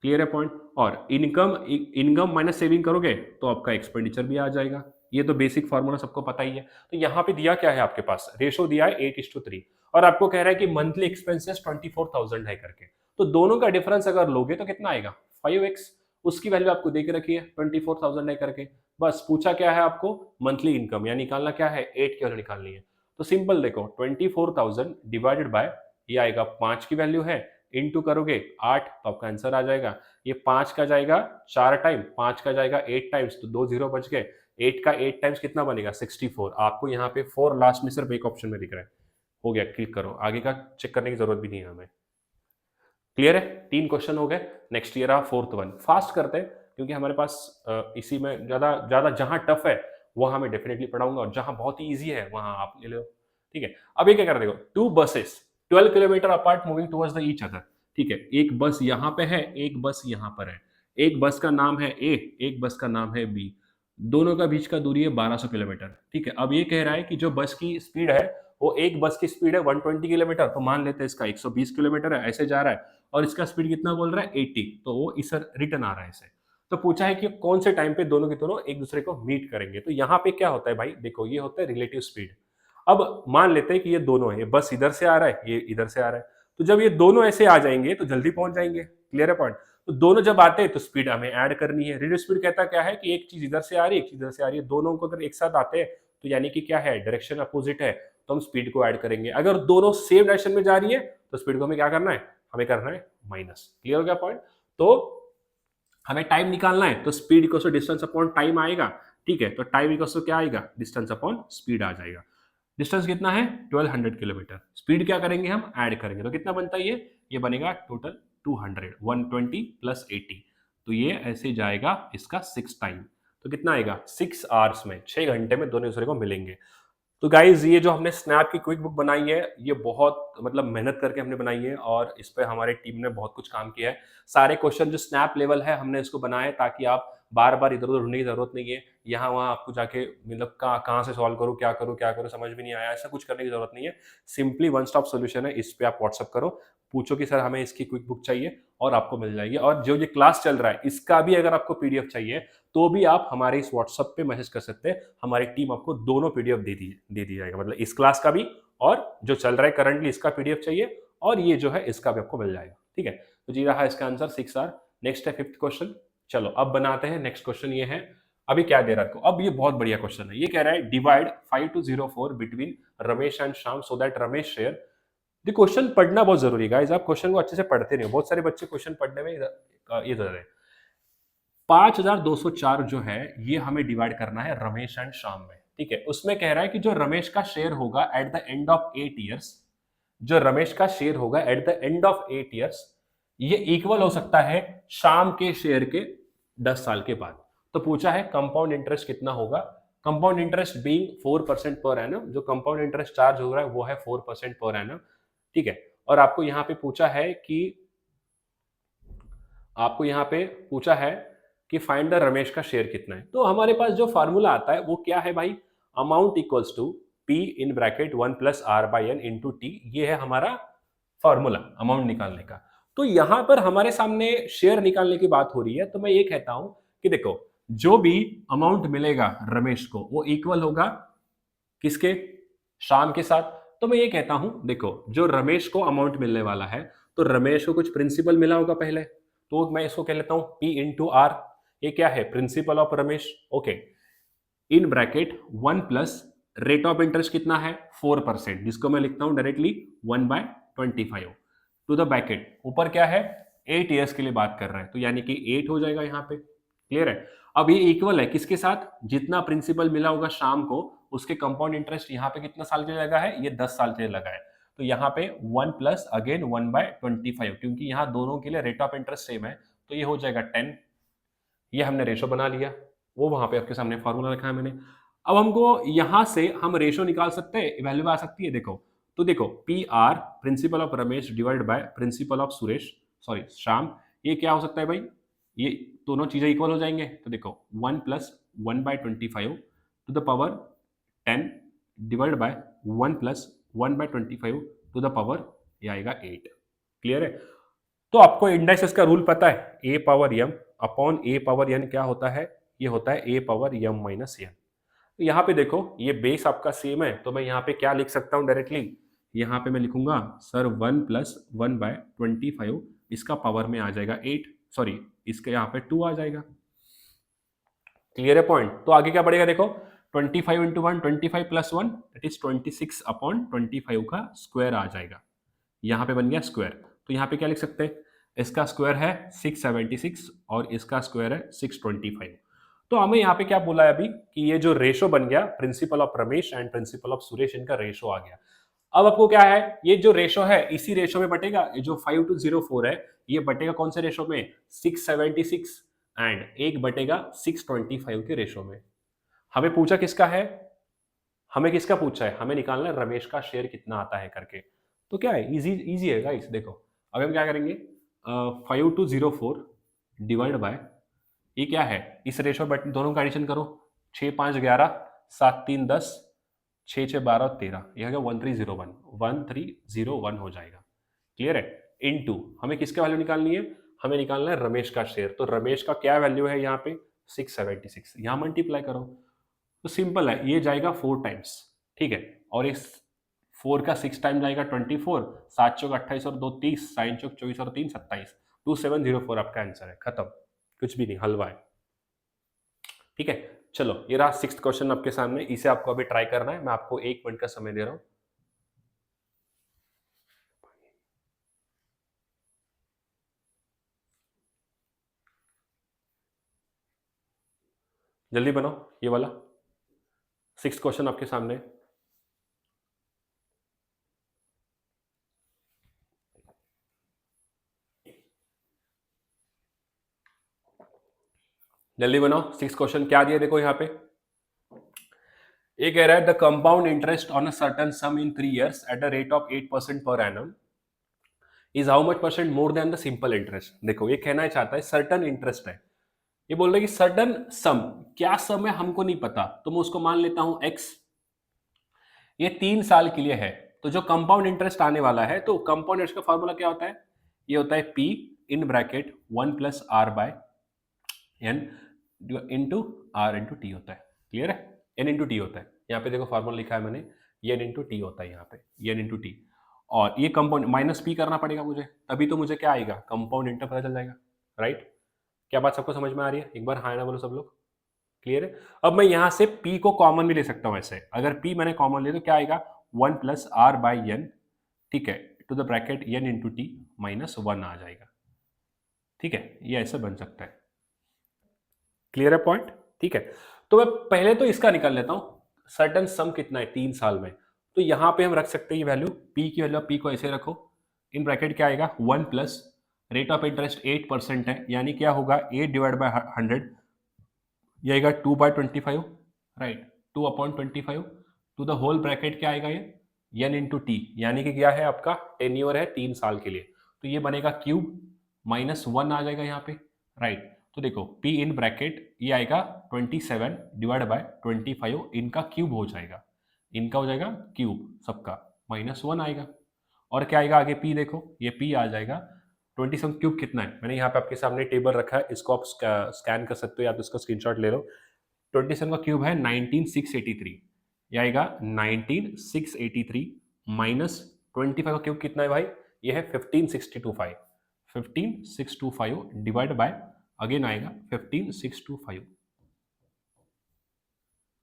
क्लियर है पॉइंट? और इनकम इनकम माइनस सेविंग करोगे तो आपका एक्सपेंडिचर भी आ जाएगा। ये तो बेसिक फार्मूला सबको पता ही है। तो यहाँ पे दिया क्या है आपके पास? रेशो दिया है 8:3, और आपको कह रहा है कि मंथली एक्सपेंसेस 24,000 है करके। तो दोनों का डिफरेंस अगर लोगे तो कितना आएगा? 5x। उसकी वैल्यू आपको दे के रखी है 24,000 है करके। बस पूछा क्या है आपको? मंथली इनकम, या निकालना क्या है? 8 की वैल्यू निकालनी है। तो सिंपल देखो 24,000 डिवाइडेड बाय, ये आएगा 5 की वैल्यू है, इनटू करोगे 8, तो आपका आंसर आ जाएगा। ये 5 का जाएगा 4 टाइम, 5 का जाएगा 8 टाइम्स, तो 2 जीरो बच गए। 8 का 8 टाइम्स कितना बनेगा? 64। आपको यहाँ पे 4 लास्ट में सिर्फ एक ऑप्शन में दिख रहा है। हो गया, क्लिक करो, आगे का चेक करने की जरूरत भी नहीं है हमें। क्लियर है? 3 क्वेश्चन हो गए। नेक्स्ट ईयर रहा 4th वन। फास्ट करते हैं क्योंकि हमारे पास इसी में ज्यादा ज्यादा जहां टफ है वहां मैं डेफिनेटली पढ़ाऊंगा, और जहां बहुत ही ईजी है वहां आप ले लो। ठीक है, अब ये क्या कर देखो, 2 buses 12 kilometre apart moving towards the each other. ठीक है, एक बस यहाँ पे है, एक बस यहाँ पर है। एक बस का नाम है ए, एक बस का नाम है बी। दोनों का बीच का दूरी है 1200 किलोमीटर। ठीक है, अब ये कह रहा है कि जो बस की स्पीड है वो, एक बस की स्पीड है 120 किलोमीटर, तो मान लेते हैं इसका 120 किलोमीटर है, ऐसे जा रहा है, और इसका स्पीड कितना बोल रहा है? 80, तो वो इस रिटर्न आ रहा है इसे। तो पूछा है कि कौन से टाइम पे दोनों के दोनों एक दूसरे को मीट करेंगे। तो यहाँ पे क्या होता है भाई? देखो ये होता है रिलेटिव स्पीड। अब मान लेते हैं कि ये दोनों है, ये बस इधर से आ रहा है, ये इधर से आ रहा है, तो जब ये दोनों ऐसे आ जाएंगे तो जल्दी पहुंच जाएंगे। क्लियर है पॉइंट? तो दोनों जब आते हैं तो स्पीड हमें ऐड करनी है। रेडियो स्पीड कहता क्या है कि एक चीज इधर से आ रही है, एक चीज इधर से आ रही है, दोनों को अगर एक साथ आते हैं तो यानी कि क्या है, डायरेक्शन अपोजिट है, तो हम स्पीड को ऐड करेंगे। अगर दोनों सेम डायरेक्शन में जा रही है तो स्पीड को हमें क्या करना है, हमें करना है माइनस। क्लियर हो गया पॉइंट? तो हमें टाइम निकालना है तो speed equal to distance upon time आएगा। ठीक है, तो टाइम इक्वल टू क्या आएगा, डिस्टेंस अपॉन स्पीड आ जाएगा। डिस्टेंस कितना है, 1200 किलोमीटर। स्पीड क्या करेंगे, हम ऐड करेंगे, तो कितना बनता है ये बनेगा टोटल 200, 120 प्लस 80, तो ये ऐसे जाएगा इसका 6 टाइम। तो कितना आएगा, 6 आवर्स में, 6 घंटे में दोनों दूसरे को मिलेंगे। तो गाइज ये जो हमने स्नैप की क्विक बुक बनाई है, ये बहुत मतलब मेहनत करके हमने बनाई है और इस पे हमारे टीम ने बहुत कुछ काम किया है। सारे क्वेश्चन जो स्नैप लेवल है हमने इसको बनाया है ताकि आप बार बार इधर उधर ढूंढने की जरूरत नहीं है, यहाँ वहाँ आपको जाके मतलब कहाँ से सॉल्व करूँ, क्या करूँ समझ में नहीं आया, ऐसा कुछ करने की जरूरत नहीं है। सिंपली वन स्टॉप सोल्यूशन है, इस पे आप व्हाट्सअप करो, पूछो कि सर हमें इसकी क्विक बुक चाहिए और आपको मिल जाएगी। और जो ये क्लास चल रहा है इसका भी अगर आपको पीडीएफ चाहिए तो भी आप हमारे इस व्हाट्सएप पे मैसेज कर सकते हैं, हमारी टीम आपको दोनों पीडीएफ दे दी जाएगा। मतलब इस क्लास का भी और जो चल रहा है करंटली इसका पीडीएफ चाहिए और ये जो है इसका भी आपको मिल जाएगा। ठीक है, तो जी रहा इसका आंसर 6 आर। नेक्स्ट है 5th क्वेश्चन। चलो अब बनाते हैं नेक्स्ट क्वेश्चन। ये है, अभी क्या दे रहा है, अब ये बहुत बढ़िया क्वेश्चन है। ये कह रहा है divide 5 to 04 between Ramesh and Shyam so that Ramesh share. ये क्वेश्चन पढ़ना बहुत जरूरी है गाइस, आप क्वेश्चन को अच्छे से पढ़ते नहीं हो, बहुत सारे बच्चे क्वेश्चन पढ़ने में ये दे रहे हैं। 5204 जो है ये हमें डिवाइड करना है रमेश एंड श्याम में। ठीक है, उसमें कह रहा है कि जो रमेश का शेयर होगा at the end of 8 years, जो रमेश का शेयर होगा at the end of 8 years, ये इक्वल हो सकता है श्याम के शेयर के 10 साल के बाद। तो पूछा है कंपाउंड इंटरेस्ट कितना होगा। Compound interest being 4% per annum, जो कंपाउंड इंटरेस्ट चार्ज हो रहा है वो है 4% पर एनम। ठीक है, और आपको यहां पे पूछा है कि फाइंड द रमेश का शेयर कितना है। तो हमारे पास जो फार्मूला आता है वो क्या है भाई, amount equals to P in bracket 1 plus R by N into T. ये है हमारा फार्मूला अमाउंट निकालने का। तो यहां पर हमारे सामने शेयर निकालने की बात हो रही है, तो मैं ये कहता हूं कि देखो जो भी अमाउंट मिलेगा रमेश को वो इक्वल होगा किसके, श्याम के साथ। तो मैं ये कहता हूं देखो जो रमेश को अमाउंट मिलने वाला है, तो रमेश को कुछ प्रिंसिपल मिला होगा पहले, तो मैं इसको कह लेता हूं P इंटू आर। ये क्या है, principle of Ramesh. Okay, in bracket 1 plus rate of interest कितना है 4%, जिसको मैं लिखता हूं डायरेक्टली 1/25 टू द ब्रैकेट, ऊपर क्या है 8 ईयर्स के लिए बात कर रहे हैं, तो यानी कि 8 हो जाएगा यहाँ पे। क्लियर है? अब ये इक्वल है किसके साथ, जितना प्रिंसिपल मिला होगा शाम को उसके कंपाउंड इंटरेस्ट यहाँ पे कितना साल के लिए लगा है, ये 10 साल के लिए लगा है। तो यहाँ पे 1 प्लस अगेन 1/25, क्योंकि यहाँ दोनों के लिए रेट ऑफ इंटरेस्ट सेम है, तो ये हो जाएगा 10। ये हमने रेशो बना लिया, वो वहां पे आपके सामने फॉर्मूला रखा है मैंने। अब हमको यहां से हम रेशो निकाल सकते हैं, वैल्यू आ सकती है। देखो तो देखो P R principle of Ramesh divide by principle of Suresh, sorry Shyam, ये क्या हो सकता है भाई, ये दोनों चीजें इक्वल हो जाएंगे। तो देखो 1 plus 1/25 to the power 10 divide by 1 plus 1/25 to the power, ये आएगा 8। क्लियर है? तो आपको इंडाइसेस का रूल पता है, ए पावर एम अपॉन ए पावर एन क्या होता है, ये होता है ए पावर एम माइनस एन। तो यहाँ पे देखो ये बेस आपका सेम है, तो मैं यहाँ पे क्या लिख सकता हूँ डायरेक्टली, यहाँ पे मैं लिखूंगा सर 1 प्लस 1/25, इसका पावर में आ जाएगा 8, सॉरी इसके यहाँ पे 2 आ जाएगा। क्लियर है पॉइंट? तो आगे क्या पड़ेगा देखो 25 into 1 25 plus 1 that is 26 upon 25 का स्क्वायर आ जाएगा, यहाँ पे बन गया स्क्वायर। तो यहाँ पे क्या लिख सकते हैं, इसका स्क्वायर है 676 और इसका स्क्वायर है 625। तो हमें यहाँ पे क्या बोला है अभी कि ये जो रेशो बन गया principle of Ramesh and principle of Suresh, इनका रेशो आ गया। अब आपको क्या है, ये जो रेशो है इसी रेशो में बटेगा, ये जो 5204 है ये बटेगा कौन से रेशो में, 676 एंड एक बटेगा 625 के रेशो में। हमें पूछा किसका है, हमें किसका पूछा है, हमें निकालना है रमेश का शेयर कितना आता है करके। तो क्या है, इजी इजी है गाइस। देखो अब हम क्या करेंगे, 5204 डिवाइड बाय, ये क्या है इस रेशो बटन दोनों का एडिशन करो, 6 5 11 7 3 10 6 6 12 13, ये हो गया 1301 हो जाएगा। क्लियर है? इनटू हमें किसका वैल्यू निकालनी है, हमें निकालना है रमेश का शेयर। तो रमेश का क्या वैल्यू है यहाँ पे 676, यहाँ मल्टीप्लाई करो तो सिंपल है, ये जाएगा 4 टाइम्स। ठीक है, और इस 4 का 6 टाइम जाएगा 24, 7 चौक 28 और 2 30, साइन चौक 24 और 3 27, 2704 आपका आंसर है। खत्म, कुछ भी नहीं, हलवा है। ठीक है, चलो ये रहा 6th क्वेश्चन आपके सामने, इसे आपको अभी ट्राई करना है। मैं आपको 1 मिनट का समय दे रहा हूं। जल्दी बनाओ, ये वाला 6th क्वेश्चन आपके सामने। जल्दी बनाओ, 6th क्वेश्चन क्या दिया देखो यहाँ पे। ये कह रहा है the compound interest on a certain some in 3 years at the rate of 8% per annum is how much percent more than the simple interest. देखो ये कहना चाहता है सर्टन इंटरेस्ट है, ये बोल रहा है कि सर्टन सम, क्या सम है हमको नहीं पता, तो मैं उसको मान लेता हूं x, ये 3 साल के लिए है। तो जो कंपाउंड इंटरेस्ट आने वाला है, तो कंपाउंड इंटरेस्ट का फॉर्मूला क्या होता है, ये होता है p in bracket 1 plus R by N into R into T होता है। क्लियर है, एन इंटू टी होता है। यहाँ पे देखो फॉर्मूला लिखा है मैंने, ये एन इंटू टी होता है यहाँ पे, ये एन इंटू टी। और ये कंपाउंड माइनस पी करना पड़ेगा मुझे, तभी तो मुझे क्या आएगा, कंपाउंड इंटरेस्ट पता चल जाएगा। राइट, क्या बात सबको समझ में आ रही है? एक बार हाँ ना बोलो सब लोग। क्लियर है। अब मैं यहां से p को कॉमन भी ले सकता हूं ऐसे, अगर p मैंने कॉमन ले तो क्या आएगा, 1 प्लस आर बाई एन, ठीक है, to the bracket N into T minus 1 आ जाएगा। ठीक है, ये ऐसे बन सकता है। क्लियर है पॉइंट? ठीक है, तो मैं पहले तो इसका निकाल लेता हूं, सर्टन सम कितना है 3 साल में, तो यहां पे हम रख सकते हैं ये वैल्यू, p की वैल्यू, p को ऐसे रखो, इन ब्रैकेट क्या आएगा 1 प्लस रेट ऑफ इंटरेस्ट 8% है, यानी क्या होगा 8 डिवाइड बाय 100, ये आएगा 2/25, right, 2/25 to the whole bracket क्या आएगा ये एन इंटू टी, यानी कि क्या है आपका टेन्योर है 3 साल के लिए, तो ये बनेगा क्यूब माइनस 1 आ जाएगा यहाँ पे। राइट, तो देखो p इन ब्रैकेट ये आएगा 27 डिवाइड बाय 25, इनका क्यूब हो जाएगा, इनका हो जाएगा क्यूब सबका, माइनस 1 आएगा। और क्या आएगा आगे p, देखो ये p आ जाएगा 27 क्यूब कितना है, मैंने यहाँ पे आपके सामने टेबल रखा है, इसको आप स्कैन कर सकते हो या तो इसका स्क्रीनशॉट ले लो। 27 का क्यूब है 19683, ये आएगा 19683 माइनस 25 का क्यूब कितना है भाई, ये है 15625, 15625 डिवाइड बाय अगेन आएगा 15625।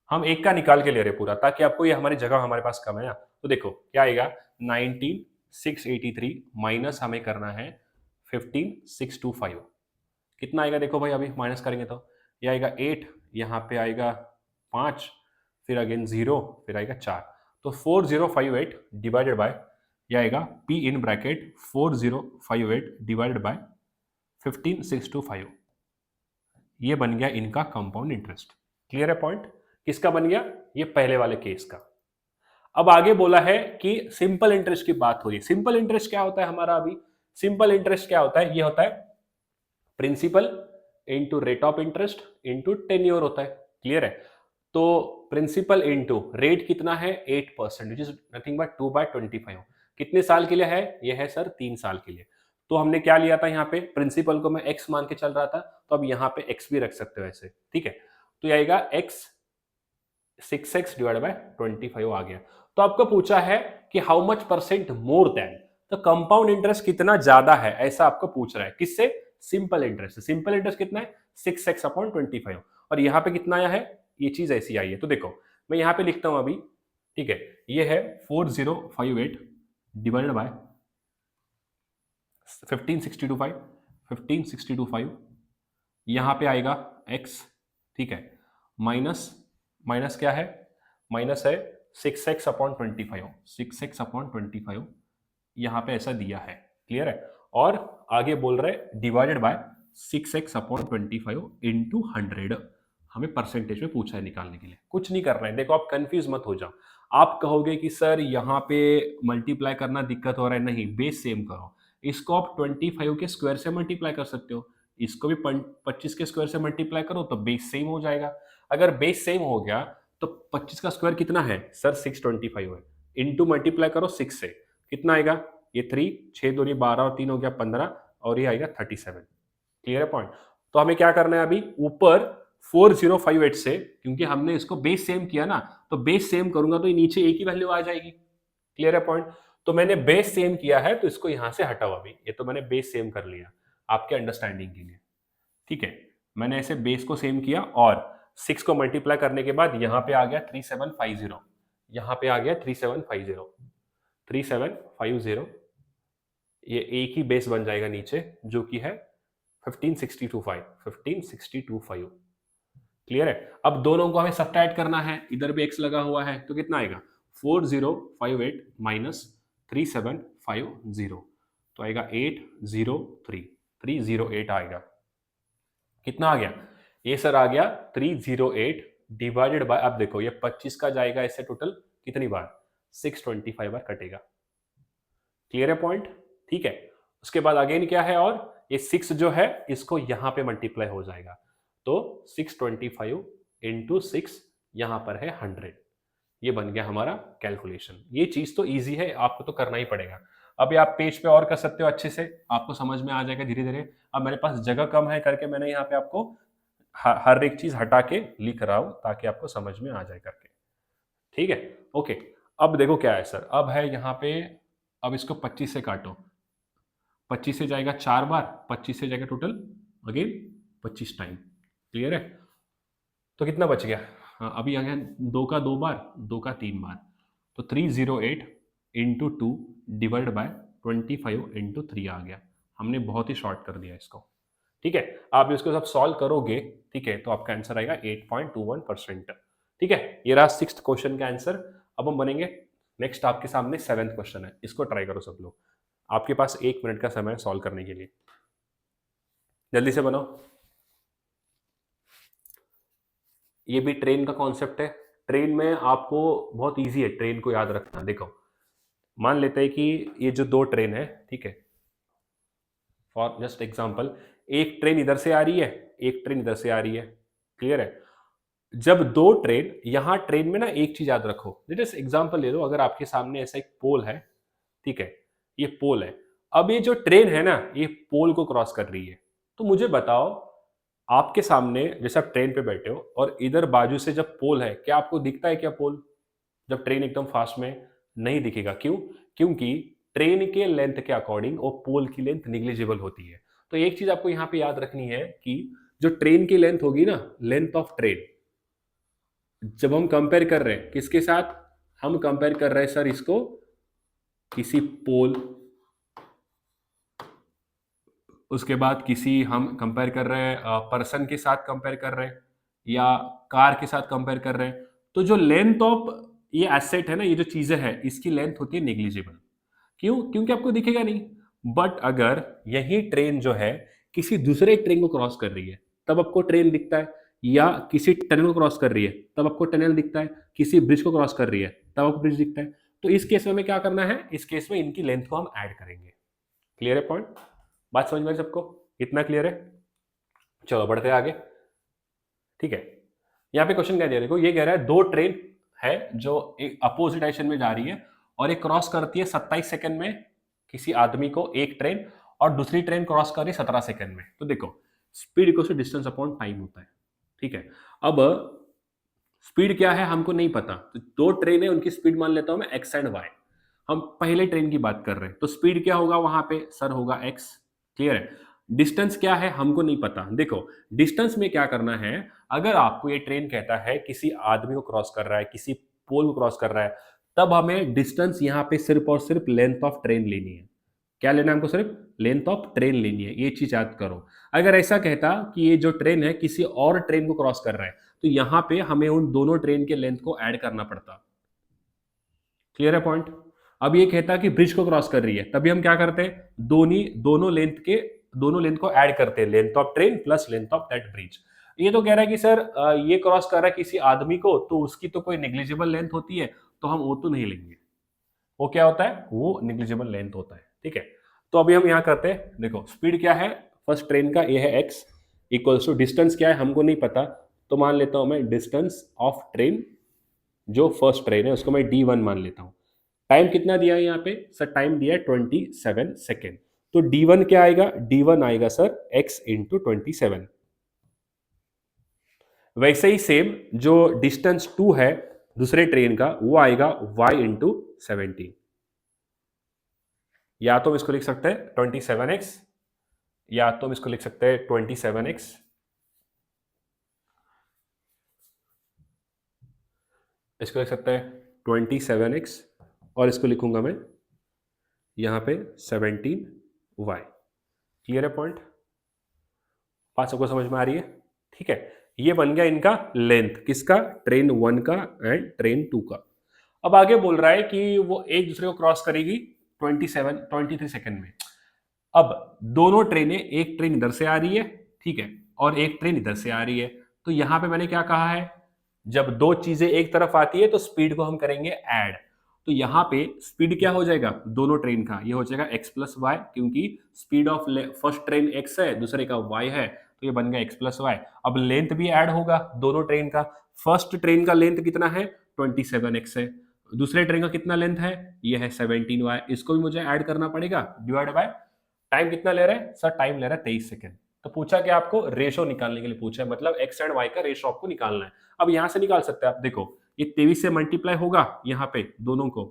हम एक का निकाल के ले रहे पूरा, ताकि आपको ये हमारी जगह हमारे पास कम है ना। तो देखो क्या आएगा 19683 माइनस हमें करना है 15625, कितना आएगा देखो भाई, अभी माइनस करेंगे तो ये आएगा 8, यहाँ पे आएगा 5, फिर अगेन 0, फिर आएगा 4, तो 4058 डिवाइडेड बाय, ये आएगा p in bracket 4058 divided by 15625, ये बन गया इनका कंपाउंड इंटरेस्ट। क्लियर है पॉइंट? किसका बन गया, ये पहले वाले केस का। अब आगे बोला है कि सिंपल इंटरेस्ट की बात हो रही है। सिंपल इंटरेस्ट क्या होता है हमारा, अभी सिंपल इंटरेस्ट क्या होता है, ये होता है principal into rate of interest into tenure होता है। क्लियर है, तो प्रिंसिपल इंटू रेट कितना है 8%, विच इज नथिंग बट 2/25, कितने साल के लिए है, ये है सर 3 साल के लिए। तो हमने क्या लिया था यहाँ पे, प्रिंसिपल को मैं x मान के चल रहा था, तो अब यहाँ पे x भी रख सकते हो ऐसे। ठीक है, तो ये आएगा x 6x डिवाइड बाय 25 आ गया। तो आपको पूछा है कि how much percent more than, तो कंपाउंड इंटरेस्ट कितना ज्यादा है ऐसा आपको पूछ रहा है, किससे, सिंपल इंटरेस्ट। सिंपल इंटरेस्ट कितना है 6x/25, और यहाँ पे कितना आया है, ये चीज ऐसी आई है। तो देखो मैं यहाँ पे लिखता हूं अभी, ठीक है, ये है 4058 डिवाइडेड बाय 15625, यहाँ पे आएगा x, ठीक है, माइनस, माइनस क्या है, माइनस है 6x/25, 6x/25 यहाँ पे ऐसा दिया है। क्लियर है, और आगे बोल रहे डिवाइडेड बाय 6x/25 इंटू 100, हमें परसेंटेज में पूछा है निकालने के लिए। कुछ नहीं करना है, देखो आप कंफ्यूज मत हो जाओ। आप कहोगे कि सर यहाँ पे मल्टीप्लाई करना दिक्कत हो रहा है, नहीं, बेस सेम करो। इसको आप 25 के स्क्वायर से मल्टीप्लाई कर सकते हो, इसको भी 25 के स्क्वायर से मल्टीप्लाई करो तो बेस सेम हो जाएगा। अगर बेस सेम हो गया तो 25 का स्क्वायर कितना है सर 625 है, इंटू मल्टीप्लाई करो 6 से, कितना आएगा, ये 3, 6 दूनी 12 और 3 हो गया 15, और ये आएगा 37। क्लियर है पॉइंट? तो हमें क्या करना है अभी, ऊपर 4058 से, क्योंकि हमने इसको बेस सेम किया ना, तो बेस सेम करूंगा तो ये नीचे एक ही वैल्यू आ जाएगी। क्लियर है पॉइंट? तो मैंने बेस सेम किया है तो इसको यहां से हटाओ अभी, ये तो मैंने बेस सेम कर लिया आपके अंडरस्टैंडिंग के लिए, ठीक है। मैंने ऐसे बेस को सेम किया और 6 को मल्टीप्लाई करने के बाद यहां पे आ गया 3750, यहां पे आ गया 3750, 3750, ये एक ही बेस बन जाएगा नीचे जो कि है 15625, 15625। क्लियर है? अब दोनों को हमें सब्ट्रैक्ट करना है, इधर भी x लगा हुआ है तो कितना आएगा 4058 माइनस 3750, तो आएगा 803, 308 आएगा। कितना आ गया? ये सर आ गया 308 डिवाइडेड बाय, अब देखो ये 25 का जाएगा ऐसे टोटल कितनी बार 625 बार कटेगा। क्लियर है पॉइंट? ठीक है। उसके बाद अगेन क्या है, और ये 6 जो है इसको यहां पे मल्टीप्लाई हो जाएगा, तो 625 इंटू 6 यहां पर है 100। ये बन गया हमारा कैलकुलेशन। ये चीज तो इजी है, आपको तो करना ही पड़ेगा। अभी आप पेज पे और कर सकते हो अच्छे से, आपको समझ में आ जाएगा धीरे धीरे। अब मेरे पास जगह कम है करके मैंने यहाँ पे आपको हर एक चीज हटा के लिख रहा हूं ताकि आपको समझ में आ जाए करके, ठीक है। ओके, अब देखो क्या है सर, अब है यहाँ पे, अब इसको 25 से काटो, 25 से जाएगा 4 बार, 25 से जाएगा टोटल अगेन 25 टाइम। क्लियर है? तो कितना बच गया? हाँ, अभी आ गया 2 का 2 बार, 2 का 3 बार, तो 308 इंटू 2 डिवाइड बाय 25 इंटू 3 आ गया। हमने बहुत ही शॉर्ट कर दिया इसको, ठीक है। आप इसको सब सॉल्व करोगे, ठीक है, तो आपका आंसर आएगा 8.21%। ठीक है, ये रहा 6th क्वेश्चन का आंसर। अब हम बनेंगे नेक्स्ट, आपके सामने 7th क्वेश्चन है, इसको ट्राई करो सब लोग। आपके पास 1 मिनट का समय सॉल्व करने के लिए, जल्दी से बनाओ। ये भी ट्रेन का कॉन्सेप्ट है। ट्रेन में आपको बहुत इजी है ट्रेन को याद रखना। देखो, मान लेते हैं कि ये जो 2 ट्रेन है, ठीक है, फॉर जस्ट एग्जांपल, एक ट्रेन इधर से आ रही है, एक ट्रेन इधर से आ रही है। क्लियर है? जब 2 ट्रेन, यहां ट्रेन में ना एक चीज याद रखो, जैसे एग्जांपल ले लो, अगर आपके सामने ऐसा एक पोल है, ठीक है, ये पोल है। अब ये जो ट्रेन है ना, ये पोल को क्रॉस कर रही है। तो मुझे बताओ, आपके सामने जैसे आप ट्रेन पे बैठे हो और इधर बाजू से जब पोल है, क्या आपको दिखता है क्या पोल? जब ट्रेन एकदम फास्ट में नहीं दिखेगा, क्यों? क्योंकि ट्रेन के लेंथ के अकॉर्डिंग वो पोल की लेंथ निग्लिजिबल होती है। तो एक चीज आपको यहां पे याद रखनी है कि जो ट्रेन की लेंथ होगी ना, लेंथ ऑफ ट्रेन, जब हम कंपेयर कर रहे हैं किसके साथ, हम कंपेयर कर रहे हैं सर इसको किसी पोल, उसके बाद किसी, हम कंपेयर कर रहे हैं पर्सन के साथ कंपेयर कर रहे हैं, या कार के साथ कंपेयर कर रहे हैं। तो जो लेंथ ऑफ ये एसेट है ना, ये जो चीजें हैं, इसकी लेंथ होती है नेग्लिजिबल। क्यों? क्योंकि आपको दिखेगा नहीं। बट अगर यही ट्रेन जो है किसी दूसरे ट्रेन को क्रॉस कर रही है, तब आपको ट्रेन दिखता है, या किसी टनल को क्रॉस कर रही है तब आपको टनल दिखता है, किसी ब्रिज को क्रॉस कर रही है तब आपको ब्रिज दिखता है। तो इस केस में हमें क्या करना है, इस केस में इनकी लेंथ को हम ऐड करेंगे। क्लियर है पॉइंट? बात समझ में आई सबको? इतना क्लियर है? चलो बढ़ते हैं आगे। ठीक है, यहाँ पे क्वेश्चन क्या दे देखो, ये कह रहा है 2 ट्रेन है जो एक अपोजिट डायरेक्शन में जा रही है और एक क्रॉस करती है 27 सेकंड में किसी आदमी को, एक ट्रेन, और दूसरी ट्रेन क्रॉस कर रही है 17 सेकंड में। तो देखो, speed equal to distance upon time होता है। ठीक है, अब स्पीड क्या है हमको नहीं पता, तो 2 ट्रेन है, उनकी स्पीड मान लेता हूं मैं एक्स एंड वाई। हम पहले ट्रेन की बात कर रहे हैं, तो स्पीड क्या होगा वहां पे सर, होगा एक्स। क्लियर है? डिस्टेंस क्या है हमको नहीं पता। देखो, डिस्टेंस में क्या करना है, अगर आपको ये ट्रेन कहता है किसी आदमी को क्रॉस कर रहा है, किसी पोल को क्रॉस कर रहा है, तब हमें डिस्टेंस यहां पे सिर्फ और सिर्फ लेंथ ऑफ ट्रेन लेनी है। क्या लेना है हमको? सिर्फ लेंथ ऑफ ट्रेन लेनी है, ये चीज याद करो। अगर ऐसा कहता कि ये जो ट्रेन है किसी और ट्रेन को क्रॉस कर रहा है, तो यहां पे हमें उन दोनों ट्रेन के लेंथ को ऐड करना पड़ता। क्लियर है पॉइंट? अब ये कहता कि ब्रिज को क्रॉस कर रही है, तभी हम क्या करते हैं, दोनों लेंथ को ऐड करते हैं, length of train plus length of that bridge. ये तो कह रहा है कि सर ये क्रॉस कर रहा है किसी आदमी को, तो उसकी तो कोई नेग्लिजिबल लेंथ होती है, तो हम वो तो नहीं लेंगे। वो क्या होता है? वो नेग्लिजिबल लेंथ होता है। ठीक है, तो अभी हम यहाँ करते हैं। देखो, स्पीड क्या है फर्स्ट ट्रेन का, ये है x, इक्वल्स टू डिस्टेंस क्या है हमको नहीं पता, तो मान लेता हूं मैं डिस्टेंस ऑफ ट्रेन, जो फर्स्ट ट्रेन है उसको मैं d1 मान लेता हूं। टाइम कितना दिया है यहाँ पे सर? टाइम दिया है 27 सेकेंड। तो d1 क्या आएगा? d1 आएगा सर x इंटू 27। वैसे ही सेम जो डिस्टेंस 2 है दूसरे ट्रेन का, वो आएगा y इंटू 17। या तो हम इसको लिख सकते हैं 27x, या तो हम इसको लिख सकते हैं 27x, इसको लिख सकते हैं 27x, और इसको लिखूंगा मैं यहाँ पे 17y। क्लियर है पॉइंट? बात सबको समझ में आ रही है? ठीक है, ये बन गया इनका लेंथ, किसका? ट्रेन 1 का एंड ट्रेन 2 का। अब आगे बोल रहा है कि वो एक दूसरे को क्रॉस करेगी 23 सेकंड में। अब दोनों ट्रेनें, एक ट्रेन इधर से आ रही है, ठीक है, और एक ट्रेन इधर से आ रही है, तो यहां पे मैंने क्या कहा है, जब दो चीजें एक तरफ आती है तो स्पीड को हम करेंगे ऐड। तो यहां पे स्पीड क्या हो जाएगा दोनों ट्रेन का? ये हो जाएगा x प्लस वाई, क्योंकि speed of first train x है, दूसरे का y है, तो ये बन गया x प्लस वाई। अब लेंथ भी ऐड होगा दोनों ट्रेन का। फर्स्ट ट्रेन का लेंथ कितना है? 27x है। दूसरे ट्रेन का कितना लेंथ है? ये है 17y। इसको भी मुझे ऐड करना पड़ेगा, डिवाइड बाय टाइम कितना ले रहा है सर? टाइम ले रहा है 23 सेकंड। तो पूछा कि आपको रेशो निकालने के लिए पूछा है, मतलब x एंड y का रेशो आपको निकालना है। अब यहां से निकाल सकते हैं आप, देखो ये 23 से मल्टीप्लाई होगा यहाँ पे दोनों को,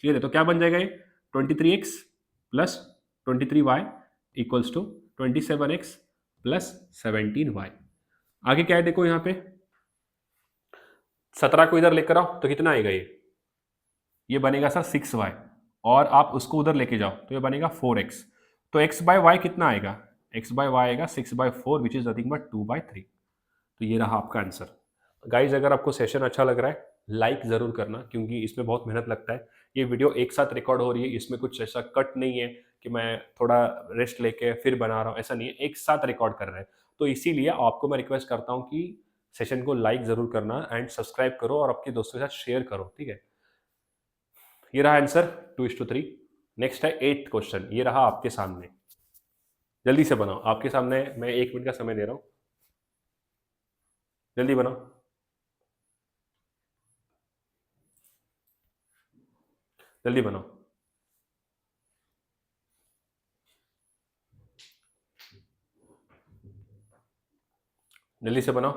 क्लियर है? तो क्या बन जाएगा ये 23x plus 23y equals to 27x plus 17y। आगे क्या है देखो यहाँ पे, 17 को इधर लेकर आओ तो कितना आएगा ये बनेगा सर 6y, और आप उसको उधर लेके जाओ तो ये बनेगा 4x। तो x बाय वाई कितना आएगा? x बाय वाई आएगा 6/4 विच इज नथिंग बट 2/3। तो ये रहा आपका आंसर। गाइज अगर आपको सेशन अच्छा लग रहा है लाइक जरूर करना, क्योंकि इसमें बहुत मेहनत लगता है। ये वीडियो एक साथ रिकॉर्ड हो रही है, इसमें कुछ ऐसा कट नहीं है कि मैं थोड़ा रेस्ट लेके फिर बना रहा हूँ, ऐसा नहीं है, एक साथ रिकॉर्ड कर रहे हैं। तो इसीलिए आपको मैं रिक्वेस्ट करता हूँ कि सेशन को लाइक जरूर करना एंड सब्सक्राइब करो और आपके दोस्तों के साथ शेयर करो, ठीक है? ये रहा आंसर 2:3। नेक्स्ट है 8th क्वेश्चन, ये रहा आपके सामने। जल्दी से बनाओ, आपके सामने मैं 1 मिनट का समय दे रहा हूं, जल्दी बनाओ। जल्दी बनाओ। जल्दी से बनाओ।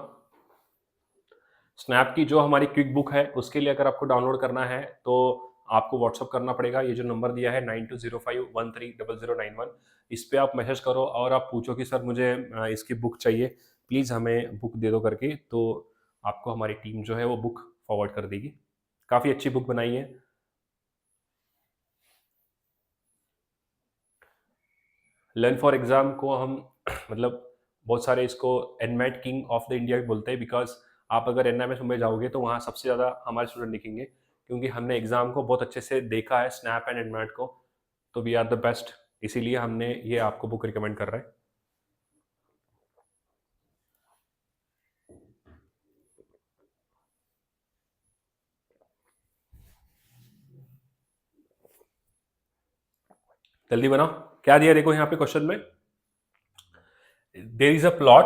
स्नैप की जो हमारी क्विक बुक है उसके लिए अगर आपको डाउनलोड करना है तो आपको व्हाट्सअप करना पड़ेगा। ये जो नंबर दिया है 9205130091, इस पे आप मैसेज करो और आप पूछो कि सर मुझे इसकी बुक चाहिए, प्लीज़ हमें बुक दे दो करके, तो आपको हमारी टीम जो है वो बुक फॉरवर्ड कर देगी। काफ़ी अच्छी बुक बनाई है। लर्न फॉर एग्जाम को हम मतलब बहुत सारे इसको NMAT king of the India भी बोलते हैं, बिकॉज आप अगर एनएमएस में जाओगे तो वहाँ सबसे ज़्यादा हमारे स्टूडेंट दिखेंगे, क्योंकि हमने एग्जाम को बहुत अच्छे से देखा है, स्नैप एंड एनमेट को, तो वी आर द बेस्ट, इसीलिए हमने ये आपको बुक रिकमेंड कर रहे हैं। जल्दी बनाओ। क्या दिया देखो यहाँ पे क्वेश्चन में, there is a plot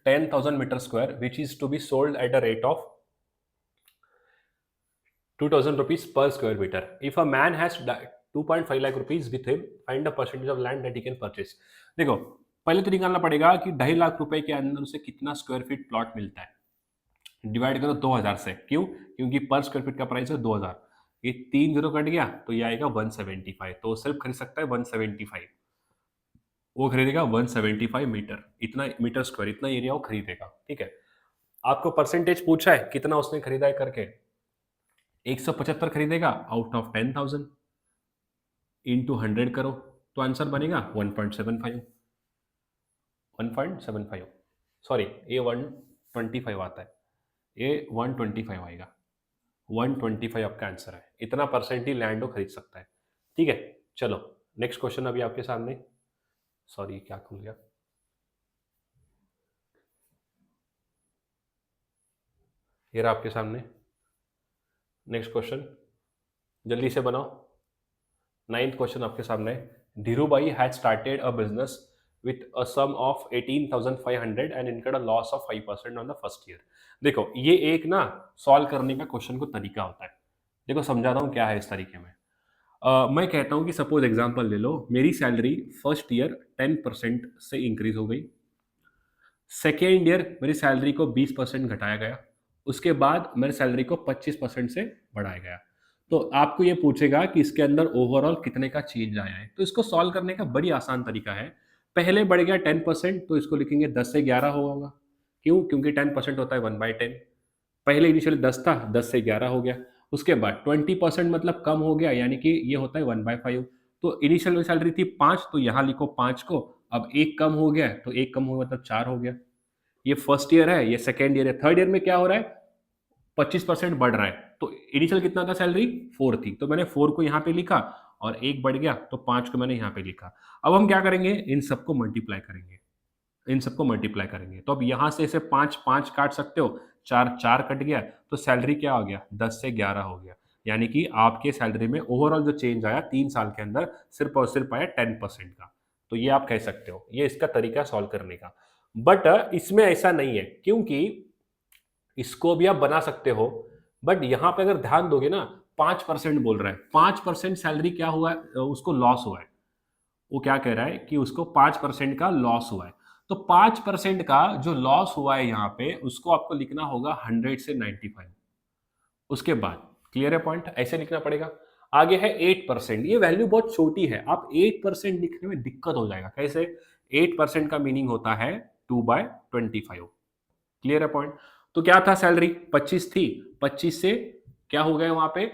10,000 metre square which is to be sold at a rate of 2,000 rupees per square meter. If a man has 2.5 lakh rupees with him, find the percentage of land that he can purchase. देखो पहले तो निकालना पड़ेगा कि 2.5 लाख रुपए के अंदर उसे कितना स्क्वायर फीट प्लॉट मिलता है। डिवाइड करो 2000 से, क्यों? क्योंकि पर स्क्वायर फीट का प्राइस है 2000। ये 3 जीरो कट गया तो ये आएगा 175, तो सिर्फ खरीद सकता है 175। वो खरीदेगा 175 मीटर, इतना मीटर स्क्वायर, इतना एरिया वो खरीदेगा, ठीक है? आपको परसेंटेज पूछा है कितना उसने खरीदा है करके, 175 खरीदेगा आउट ऑफ 10,000 इंटू 100 करो तो आंसर बनेगा 1.75। 1.75, सॉरी ये 125 आता है, ये 125 आएगा। 125 आपका आंसर है, इतना परसेंट ही लैंड वो खरीद सकता है, ठीक है? चलो नेक्स्ट क्वेश्चन अभी आपके सामने, सॉरी क्या खुल गया, ये रहा आपके सामने नेक्स्ट क्वेश्चन, जल्दी से बनाओ। 9th क्वेश्चन आपके सामने है। Dhirubhai had started a business with a sum of 18,500 and incurred a loss of 5% on the first year. देखो ये एक ना सॉल्व करने का क्वेश्चन को तरीका होता है। देखो समझाता हूँ क्या है इस तरीके में। मैं कहता हूँ कि सपोज एग्जांपल ले लो, मेरी सैलरी फर्स्ट ईयर 10% से इंक्रीज हो गई, सेकेंड ईयर मेरी सैलरी को 20% घटाया गया, उसके बाद मेरी सैलरी को 25% से बढ़ाया गया। तो आपको ये पूछेगा कि इसके अंदर ओवरऑल कितने का चेंज आया है। तो इसको सॉल्व करने का बड़ी आसान तरीका है। पहले बढ़ गया 10% तो इसको लिखेंगे 10 से 11 होगा। क्यों? क्योंकि 10% होता है 1/10। पहले इनिशियल 10 था, 10 से 11 हो गया। उसके बाद 20% मतलब कम हो गया, यानी कि ये होता है 1/5। तो इनिशियल सैलरी थी 5, तो यहाँ लिखो 5 को। अब 1 कम हो गया, तो 1 कम हुआ मतलब 4 हो गया। ये फर्स्ट ईयर है, ये सेकंड ईयर है। थर्ड ईयर में क्या हो रहा है? 25% बढ़ रहा है। तो इनिशियल कितना था सैलरी? 4 थी, तो मैंने 4 को यहाँ पे लिखा और 1 बढ़ गया तो 5 को मैंने यहाँ पे लिखा। अब हम क्या करेंगे? इन सबको मल्टीप्लाई करेंगे। इन सबको मल्टीप्लाई करेंगे। तो अब यहाँ से इसे 5, 5 काट सकते हो, 4, 4 कट गया, तो सैलरी क्या हो गया? 10 से 11 हो गया। यानी कि आपके सैलरी में ओवरऑल जो चेंज आया 3 साल के अंदर, सिर्फ़ और सिर्फ़ आया 10% का। तो ये आप कह सकते हो, ये इसका तरीका सॉल्व करने का। बट इसमें ऐसा नहीं है, क्योंकि इसको भी आप बना सकते हो, बट यहाँ पे अगर ध्यान दोगे ना, 5% बोल रहा है। 5% सैलरी क्या हुआ है? उसको लॉस हुआ है। वो क्या कह रहा है कि उसको 5% का लॉस हुआ है। तो 5% का जो लॉस हुआ है यहाँ पे, उसको आपको लिखना होगा 100 से 95। उसके बाद क्लियर है पॉइंट? ऐसे लिखना पड़ेगा। आगे है 8%। ये वैल्यू बहुत छोटी है, आप 8% लिखने में दिक्कत हो जाएगा। कैसे? 8% का मीनिंग होता है 2/25। क्लियर है पॉइंट? तो क्या था सैलरी? 25 थी। 25 से क्या हो गया वहां पे?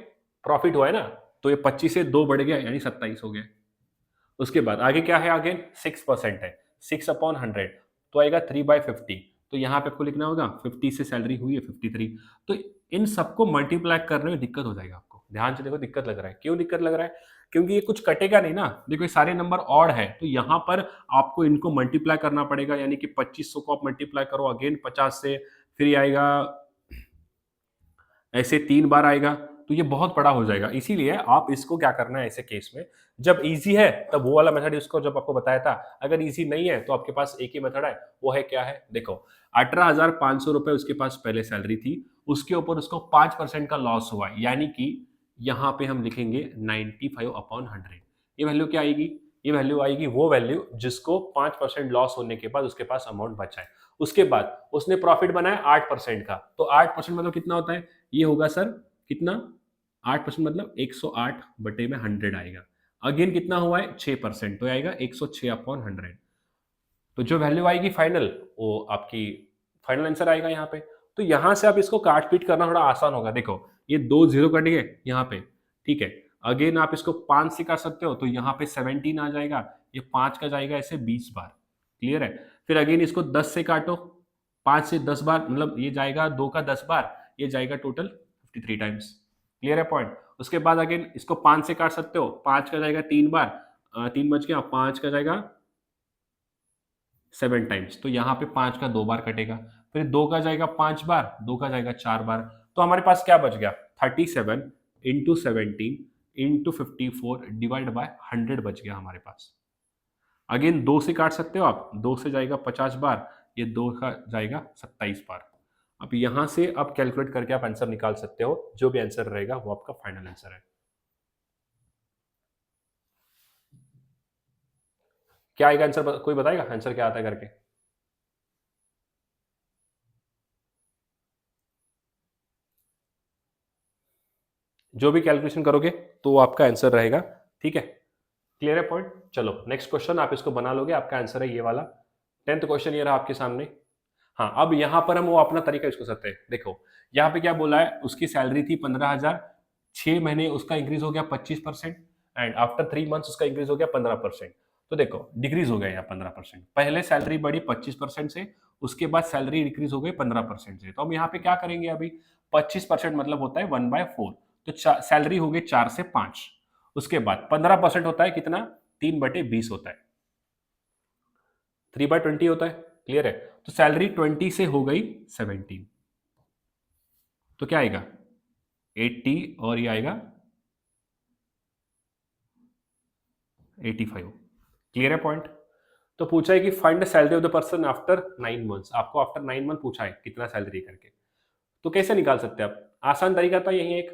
प्रॉफिट हुआ है ना, तो ये 25 से 2 बढ़ गया, यानी 27 हो गया। उसके बाद आगे क्या है? आगे 6% है। 6/100 तो आएगा 3/50। तो यहाँ पे आपको लिखना होगा 50 से सैलरी हुई है 53। तो इन सबको मल्टीप्लाई करने में दिक्कत हो जाएगा आपको। ध्यान से देखो, दिक्कत लग रहा है। क्यों दिक्कत लग रहा है? क्योंकि ये कुछ कटेगा नहीं ना। देखो ये सारे नंबर ऑड है, तो यहाँ पर आपको इनको मल्टीप्लाई करना पड़ेगा, यानी कि 2500 को आप मल्टीप्लाई करो अगेन 50 से, फिर ये आएगा ऐसे 3 बार आएगा, तो ये बहुत बड़ा हो जाएगा। इसीलिए आप इसको क्या करना है ऐसे केस में, जब ईज़ी है तब वो वाला मेथड इसको जब आपको बताया था, अगर ईज़ी नहीं है तो आपके पास एक ही मेथड है, वो है क्या है? देखो 18,500 रुपए उसके पास पहले सैलरी थी, उसके ऊपर उसको 5% का लॉस हुआ है, यानी कि यहाँ पे हम लिखेंगे 95/100। ये वैल्यू क्या आएगी? ये वैल्यू आएगी वो वैल्यू जिसको 5% लॉस होने के बाद उसके पास अमाउंट बचा है। उसके बाद उसने प्रॉफिट बनाया 8% का, तो 8% मतलब कितना होता है? ये होगा सर कितना? 8% मतलब 108 बटे में 100 आएगा। अगेन कितना हुआ है? 6%, तो आएगा 106/100। तो जो वैल्यू आएगी फाइनल, वो आपकी फाइनल आंसर आएगा यहाँ पे। तो यहाँ से आप इसको काट-पीट करना थोड़ा आसान होगा। देखो, ये 2 ज़ीरो कट गए यहाँ पे, ठीक है। अगेन आप इसको 5 से काट सकते हो, तो यहाँ पे 17 आ जाएगा। ये 5 का जाएगा ऐसे 20 बार, क्लियर है। फिर अगेन इसको 10 से काटो, 5 से 10 बार, मतलब ये जाएगा 2 का 10 बार, ये जाएगा टोटल 53 टाइम्स, क्लियर है पॉइंट। उसके बाद अगेन इसको 5 से काट सकते हो, 5 का जाएगा 3 बार, 3 बच गया, 5 का जाएगा 7 टाइम्स, तो यहाँ पे 5 का 2 बार कटेगा। फिर 2 का जाएगा 5 बार, 2 का जाएगा 4 बार। तो हमारे पास क्या बच गया? 37 इंटू 17 इंटू 54 डिवाइड बाय 100 बच गया हमारे पास। अगेन 2 से काट सकते हो आप, 2 से जाएगा 50 बार, ये 2 का जाएगा 27 बार। अब यहाँ से आप कैलकुलेट करके आप आंसर निकाल सकते हो, जो भी आंसर रहेगा वो आपका फाइनल आंसर है। क्या आएगा आंसर? कोई बताएगा आंसर क्या आता है करके? जो भी कैलकुलेशन करोगे तो वो आपका आंसर रहेगा, ठीक है। क्लियर है पॉइंट? चलो नेक्स्ट क्वेश्चन, आप इसको बना लोगे, आपका आंसर है ये वाला। 10th क्वेश्चन ये रहा आपके सामने। हाँ, अब यहाँ पर हम वो अपना तरीका यूज कर सकते हैं। देखो यहाँ पे क्या बोला है, उसकी सैलरी थी 15,000, 6 महीने उसका इंक्रीज हो गया 25% एंड आफ्टर 3 मंथ्स उसका इंक्रीज हो गया 15%। तो देखो डिक्रीज हो गया यहाँ 15%। पहले सैलरी बढ़ी 25% से, उसके बाद सैलरी डिक्रीज हो गई 15% से। तो हम यहाँ पे क्या करेंगे? अभी 25% मतलब होता है 1/4, तो सैलरी हो गई 4 से 5। उसके बाद 15% होता है कितना? 3/20 होता है, 3/20 होता है, क्लियर है। तो सैलरी 20 से हो गई 17, तो क्या आएगा? 80 और ये आएगा 85। क्लियर है पॉइंट? तो पूछा है कि find the salary of the person after 9 months. आपको आफ्टर 9 मंथ पूछा है कितना सैलरी करके। तो कैसे निकाल सकते हैं आप? आसान तरीका था यही एक,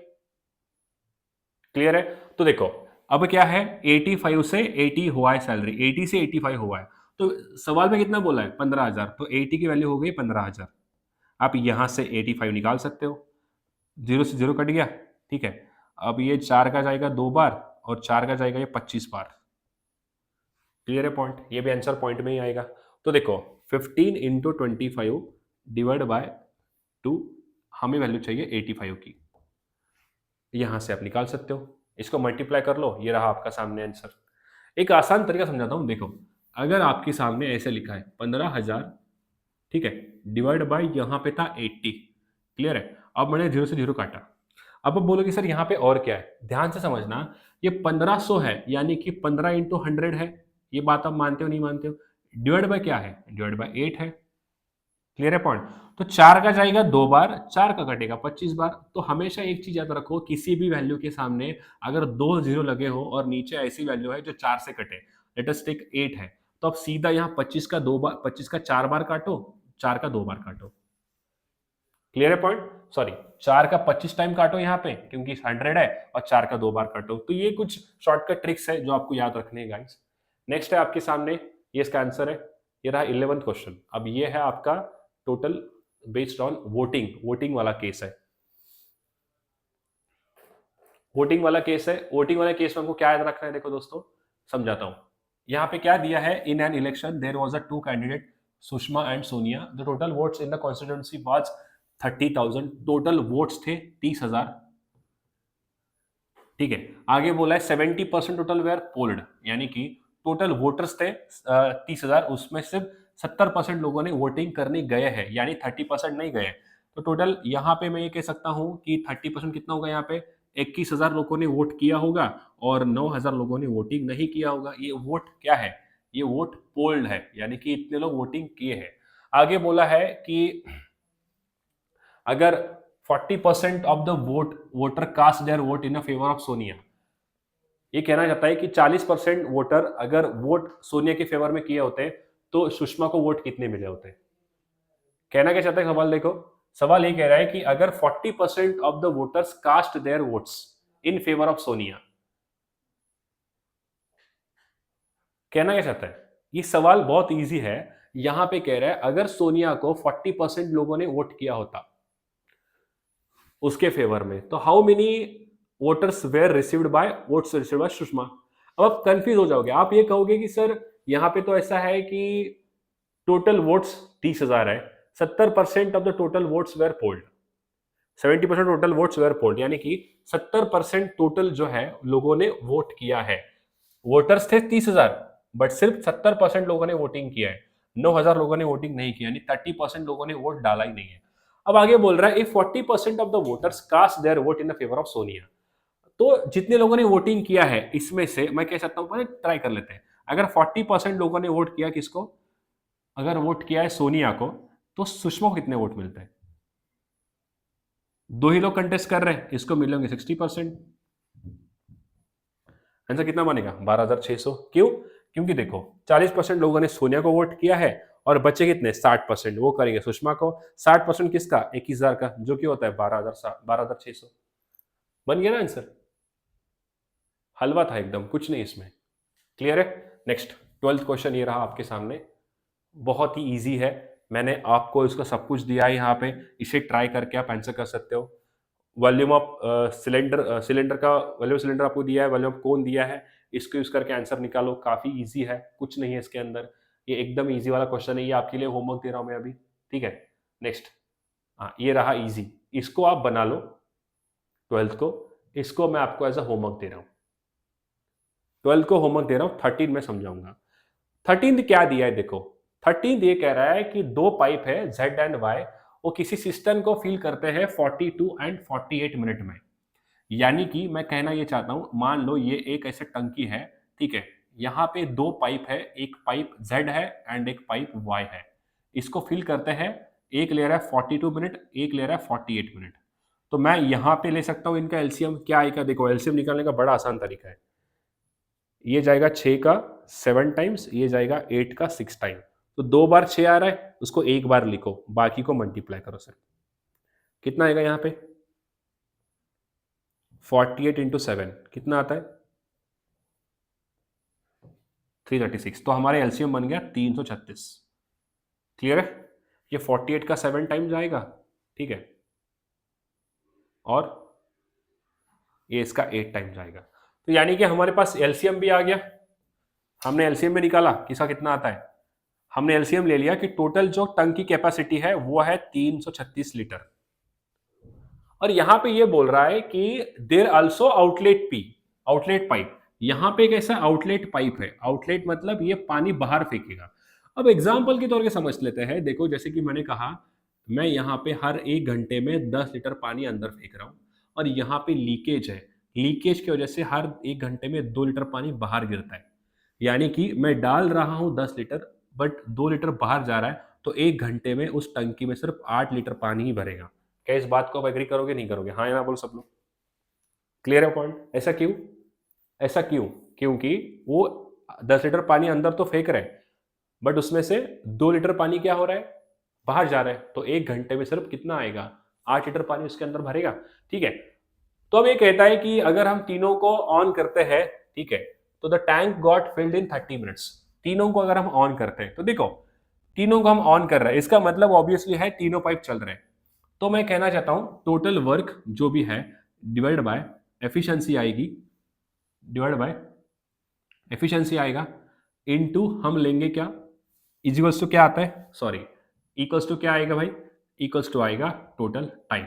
क्लियर है। तो देखो अब क्या है, 85 से 80 हुआ है सैलरी, 80 से 85 हुआ है, तो सवाल में कितना बोला है? 15,000, तो 80 की वैल्यू हो गई 15,000। आप यहां से 85 निकाल सकते हो, जीरो से जीरो कट गया, ठीक है। अब ये 4 का जाएगा 2 बार और 4 का जाएगा ये 25 बार। क्लियर है पॉइंट? ये भी आंसर पॉइंट में ही आएगा। तो देखो 15 इंटू 25 डिवाइड बाय 2, हमें वैल्यू चाहिए 85 की। यहां से आप निकाल सकते हो, इसको मल्टीप्लाई कर लो, ये रहा आपका सामने आंसर। एक आसान तरीका समझाता हूं, देखो अगर आपके सामने ऐसे लिखा है 15,000, ठीक है, डिवाइड बाय यहाँ पे था 80। क्लियर है? अब मैंने 0 से 0 काटा। अब आप बोलोगे सर यहाँ पे और क्या है? ध्यान से समझना, ये 1500 है यानी कि 15 इंटू 100 है। ये बात आप मानते हो नहीं मानते हो? डिवाइड बाय क्या है? डिवाइड बाय 8 है। क्लियर है पॉइंट? तो 4 का जाएगा 2 बार, 4 का कटेगा 25 बार। तो हमेशा एक चीज याद रखो, किसी भी वैल्यू के सामने अगर 2 जीरो लगे हो और नीचे ऐसी वैल्यू है जो 4 से कटे, लेट अस टेक 8 है, तो अब सीधा यहाँ 25 का 2 बार, 25 का 4 बार काटो, 4 का 2 बार काटो। क्लियर है पॉइंट? सॉरी, 4 का 25 टाइम काटो यहाँ पे क्योंकि 100 है, और 4 का 2 बार काटो। तो ये कुछ शॉर्टकट ट्रिक्स है जो आपको याद रखने हैं गाइस। नेक्स्ट है आपके सामने, ये इसका आंसर है, ये रहा 11th क्वेश्चन। अब ये है आपका total based on voting, voting वाला केस है। वोटिंग वाला केस है, वोटिंग वाले केस में हमको क्या याद रखना है, देखो दोस्तों समझाता हूं। यहाँ पे क्या दिया है, in an election there was a two candidate Sushma and Sonia, the total votes in the constituency was 30,000, total votes थे 30,000। ठीक है, आगे बोला है 70% टोटल वेयर पोल्ड, यानी कि टोटल वोटर्स थे 30,000, उसमें सिर्फ 70% लोगों ने वोटिंग करने गए हैं, यानी 30% नहीं गए। तो टोटल यहाँ पे मैं ये कह सकता हूँ कि 30% कितना होगा, यहाँ पे 21,000 लोगों ने वोट किया होगा और 9,000 लोगों ने वोटिंग नहीं किया होगा। ये वोट क्या है? ये वोट पोल्ड है, यानी कि इतने लोग वोटिंग किए हैं। आगे बोला है कि अगर 40% of the voter cast their vote in favour of Sonia, ये कहना चाहता है कि 40% वोटर अगर वोट सोनिया के फेवर में किए होते तो सुषमा को वोट कितने मिले होते? कहना क्या चाहता है सवाल, देखो सवाल ये कह रहा है कि अगर 40% of the voters cast their votes in favour of Sonia, कहना क्या चाहता है? ये सवाल बहुत इजी है। यहां पे कह रहा है अगर सोनिया को 40% लोगों ने वोट किया होता उसके फेवर में, तो how many voters were received by votes received by Sushma. अब आप कंफ्यूज हो जाओगे, आप ये कहोगे कि सर यहाँ पे तो ऐसा है कि टोटल वोट्स 30,000 है, 70% of the total votes were polled, 70% total votes were polled, यानी कि 70% टोटल जो है लोगों ने वोट किया है। वोटर्स थे 30,000 बट सिर्फ 70% लोगों ने वोटिंग किया है, 9,000 लोगों ने वोटिंग नहीं किया, यानी 30% लोगों ने वोट डाला ही नहीं है। अब आगे बोल रहा है if 40% of the voters cast their vote in favour of Sonia, तो जितने लोगों ने वोटिंग किया है इसमें से मैं कह सकता हूं, पहले ट्राई कर लेते हैं। अगर 40% लोगों ने वोट किया किसको, अगर वोट किया है सोनिया को, तो सुषमा को कितने वोट मिलते हैं? दो ही लोग कंटेस्ट कर रहे हैं, इसको मिलेंगे 60%। आंसर कितना बनेगा? 12,600। क्यों? क्योंकि देखो 40% लोगों ने सोनिया को वोट किया है और बच्चे कितने 60% वो करेंगे सुषमा को, 60% किसका 21,000 का, जो कि होता है 12,600। बन गया ना आंसर? हलवा था एकदम, कुछ नहीं इसमें। क्लियर है? नेक्स्ट 12th क्वेश्चन ये रहा आपके सामने, बहुत ही इजी है। मैंने आपको इसका सब कुछ दिया है यहाँ पे, इसे ट्राई करके आप आंसर कर सकते हो। वॉल्यूम ऑफ सिलेंडर, सिलेंडर का वॉल्यूम सिलेंडर आपको दिया है, वॉल्यूम ऑफ कोन दिया है, इसको यूज करके आंसर निकालो। काफी इजी है, कुछ नहीं है इसके अंदर, ये एकदम इजी वाला क्वेश्चन है, ये आपके लिए होमवर्क दे रहा हूं मैं अभी। ठीक है, नेक्स्ट, हाँ ये रहा इजी, इसको आप बना लो 12th को, इसको मैं आपको एज अ होमवर्क दे रहा हूँ। 12th को होमवर्क दे रहा हूँ, 13 में समझाऊंगा। 13 क्या दिया है देखो, 13 ये कह रहा है कि दो पाइप है Z एंड Y, वो किसी सिस्टम को फिल करते हैं 42 एंड 48 मिनट में। यानी कि मैं कहना ये चाहता हूं, मान लो ये एक ऐसे टंकी है, ठीक है, यहाँ पे दो पाइप है, एक पाइप Z है एंड एक पाइप Y है, इसको फिल करते हैं, एक ले रहा है 42 मिनट, एक ले रहा है 48 मिनट। तो मैं यहाँ पे ले सकता हूँ इनका एलसीएम, क्या आएगा देखो, एलसीएम निकालने का बड़ा आसान तरीका है, ये जाएगा 6 का 7 टाइम्स, ये जाएगा 8 का 6 टाइम, तो 2 बार 6 आ रहा है, उसको एक बार लिखो, बाकी को मल्टीप्लाई करो सर, कितना आएगा यहाँ पे 48 इंटू 7 कितना आता है 336, तो हमारे एलसीएम बन गया 336। क्लियर है? ये 48 का 7 टाइम जाएगा, ठीक है, और ये इसका 8 टाइम जाएगा। तो यानी कि हमारे पास एलसीएम भी आ गया। हमने एलसीएम में निकाला किसका कितना आता है, हमने एलसीएम ले लिया कि टोटल जो टंक की कैपेसिटी है वो है 336 लीटर। और यहां पे ये बोल रहा है कि there also outlet P, outlet pipe. यहां पे एक ऐसा आउटलेट पाइप है, आउटलेट मतलब ये पानी बाहर फेंकेगा। अब एग्जांपल के तौर पे समझ लेते हैं। देखो जैसे कि मैंने कहा, मैं यहाँ पे हर 1 घंटे में 10 लीटर पानी अंदर फेंक रहा हूँ और यहाँ पे लीकेज है। लीकेज की वजह से हर 1 घंटे में 2 लीटर पानी बाहर गिरता है। यानी कि मैं डाल रहा हूँ 10 लीटर, बट 2 लीटर बाहर जा रहा है, तो 1 घंटे में उस टंकी में सिर्फ 8 लीटर पानी ही भरेगा। क्या इस बात को आप एग्री करोगे, नहीं करोगे? हाँ या ना बोलो सब लोग। क्लियर है पॉइंट? ऐसा क्यों? ऐसा क्यों? क्योंकि वो 10 लीटर पानी अंदर तो फेंक रहे हैं, बट उसमें से 2 लीटर पानी क्या हो रहा है, बाहर जा रहा है। तो 1 घंटे में सिर्फ कितना आएगा, 8 लीटर पानी उसके अंदर भरेगा। ठीक है, तो अब ये कहता है कि अगर हम तीनों को ऑन करते हैं, ठीक है, तो the tank got filled in 30 minutes. तीनों को अगर हम ऑन करते हैं, तो देखो तीनों को हम ऑन कर रहे हैं, इसका मतलब ऑब्वियसली है तीनों पाइप चल रहे हैं। तो मैं कहना चाहता हूं टोटल वर्क जो भी है डिवाइड बाय एफिशिएंसी आएगी, डिवाइड बाय एफिशिएंसी आएगा, इनटू हम लेंगे क्या, इक्वल्स टू क्या आता है, सॉरी, इक्वल्स टू क्या आएगा भाई, इक्वल्स टू आएगा टोटल टाइम।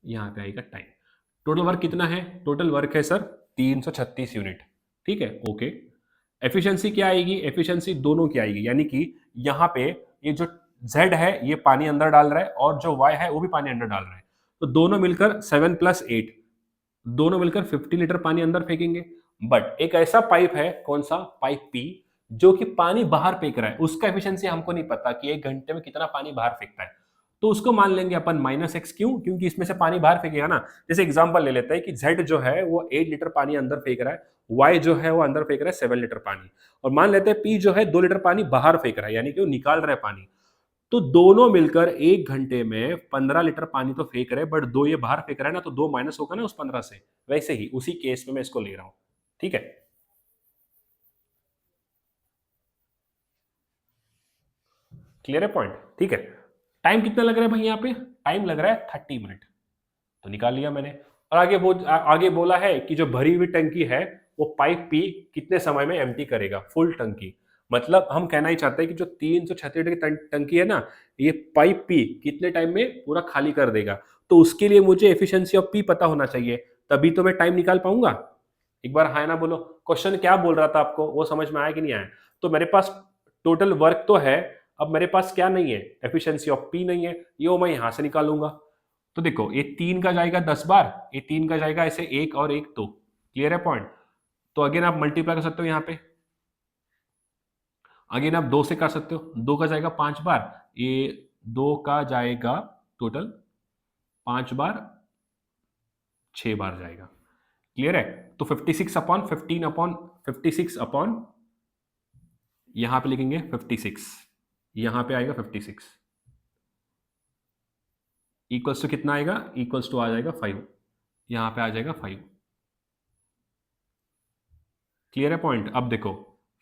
यहां पे आएगा टाइम। टोटल वर्क कितना है, टोटल वर्क है सर 336 यूनिट। ठीक है, ओके। एफिशिएंसी क्या आएगी, एफिशिएंसी दोनों की आएगी, यानी कि यहाँ पे ये जो Z है ये पानी अंदर डाल रहा है और जो Y है वो भी पानी अंदर डाल रहा है, तो दोनों मिलकर 7 + 8, दोनों मिलकर 50 लीटर पानी अंदर फेंकेंगे। बट एक ऐसा पाइप है, कौन सा, पाइप पी, जो कि पानी बाहर फेंक रहा है, उसका एफिशिएंसी हमको नहीं पता कि 1 घंटे में कितना पानी बाहर फेंकता है, तो उसको मान लेंगे अपन -x। क्यों? क्योंकि इसमें से पानी बाहर फेंकेगा ना। जैसे एग्जांपल ले लेते हैं कि Z जो है वो 8 लीटर पानी अंदर फेंक रहा है, Y जो है वो अंदर फेंक रहा है 7 लीटर पानी, और मान लेते हैं P जो है 2 लीटर पानी बाहर फेंक रहा है, यानी कि वो निकाल रहा है पानी। तो दोनों मिलकर 1 घंटे में 15 लीटर पानी तो फेंक रहे हैं, बट 2 ये बाहर फेंक रहा है ना, तो 2 माइनस होगा ना उस 15 से। वैसे ही उसी केस में मैं इसको ले रहा हूं। ठीक है, क्लियर है पॉइंट? ठीक है, टाइम कितना लग रहा है भाई, यहाँ पे टाइम लग रहा है 30 मिनट, तो निकाल लिया मैंने। और आगे बोला है कि जो भरी हुई टंकी है वो पाइप पी कितने समय में एम्प्टी करेगा, फुल टंकी। मतलब हम कहना ही चाहते हैं कि जो 336 लीटर की टंकी है ना, ये पाइप पी कितने टाइम में पूरा खाली कर देगा। तो उसके लिए मुझे एफिशिएंसी ऑफ पी पता होना चाहिए, तभी तो मैं टाइम निकाल पाऊंगा। एक बार हाँ ना बोलो, क्वेश्चन क्या बोल रहा था आपको, वो समझ में आया कि नहीं आया? तो मेरे पास टोटल वर्क तो है, अब मेरे पास क्या नहीं है, एफिशिएंसी ऑफ पी नहीं है, ये मैं यहां से निकालूंगा। तो देखो ये 3 का जाएगा 10 बार, ये 3 का जाएगा ऐसे 1 और 1 2। क्लियर है पॉइंट? तो अगेन आप मल्टीप्लाई कर सकते हो यहाँ पे, अगेन आप 2 से कर सकते हो, 2 का जाएगा 5 बार, ये 2 का जाएगा टोटल 5 बार, 6 बार जाएगा। क्लियर है? तो 56 अपॉन 15 अपॉन 56 अपॉन, यहां पे लिखेंगे 56, यहां पे आएगा 56, इक्वल्स टू कितना आएगा, इक्वल्स टू आ जाएगा 5, यहां पे आ जाएगा 5। क्लियर है पॉइंट? अब देखो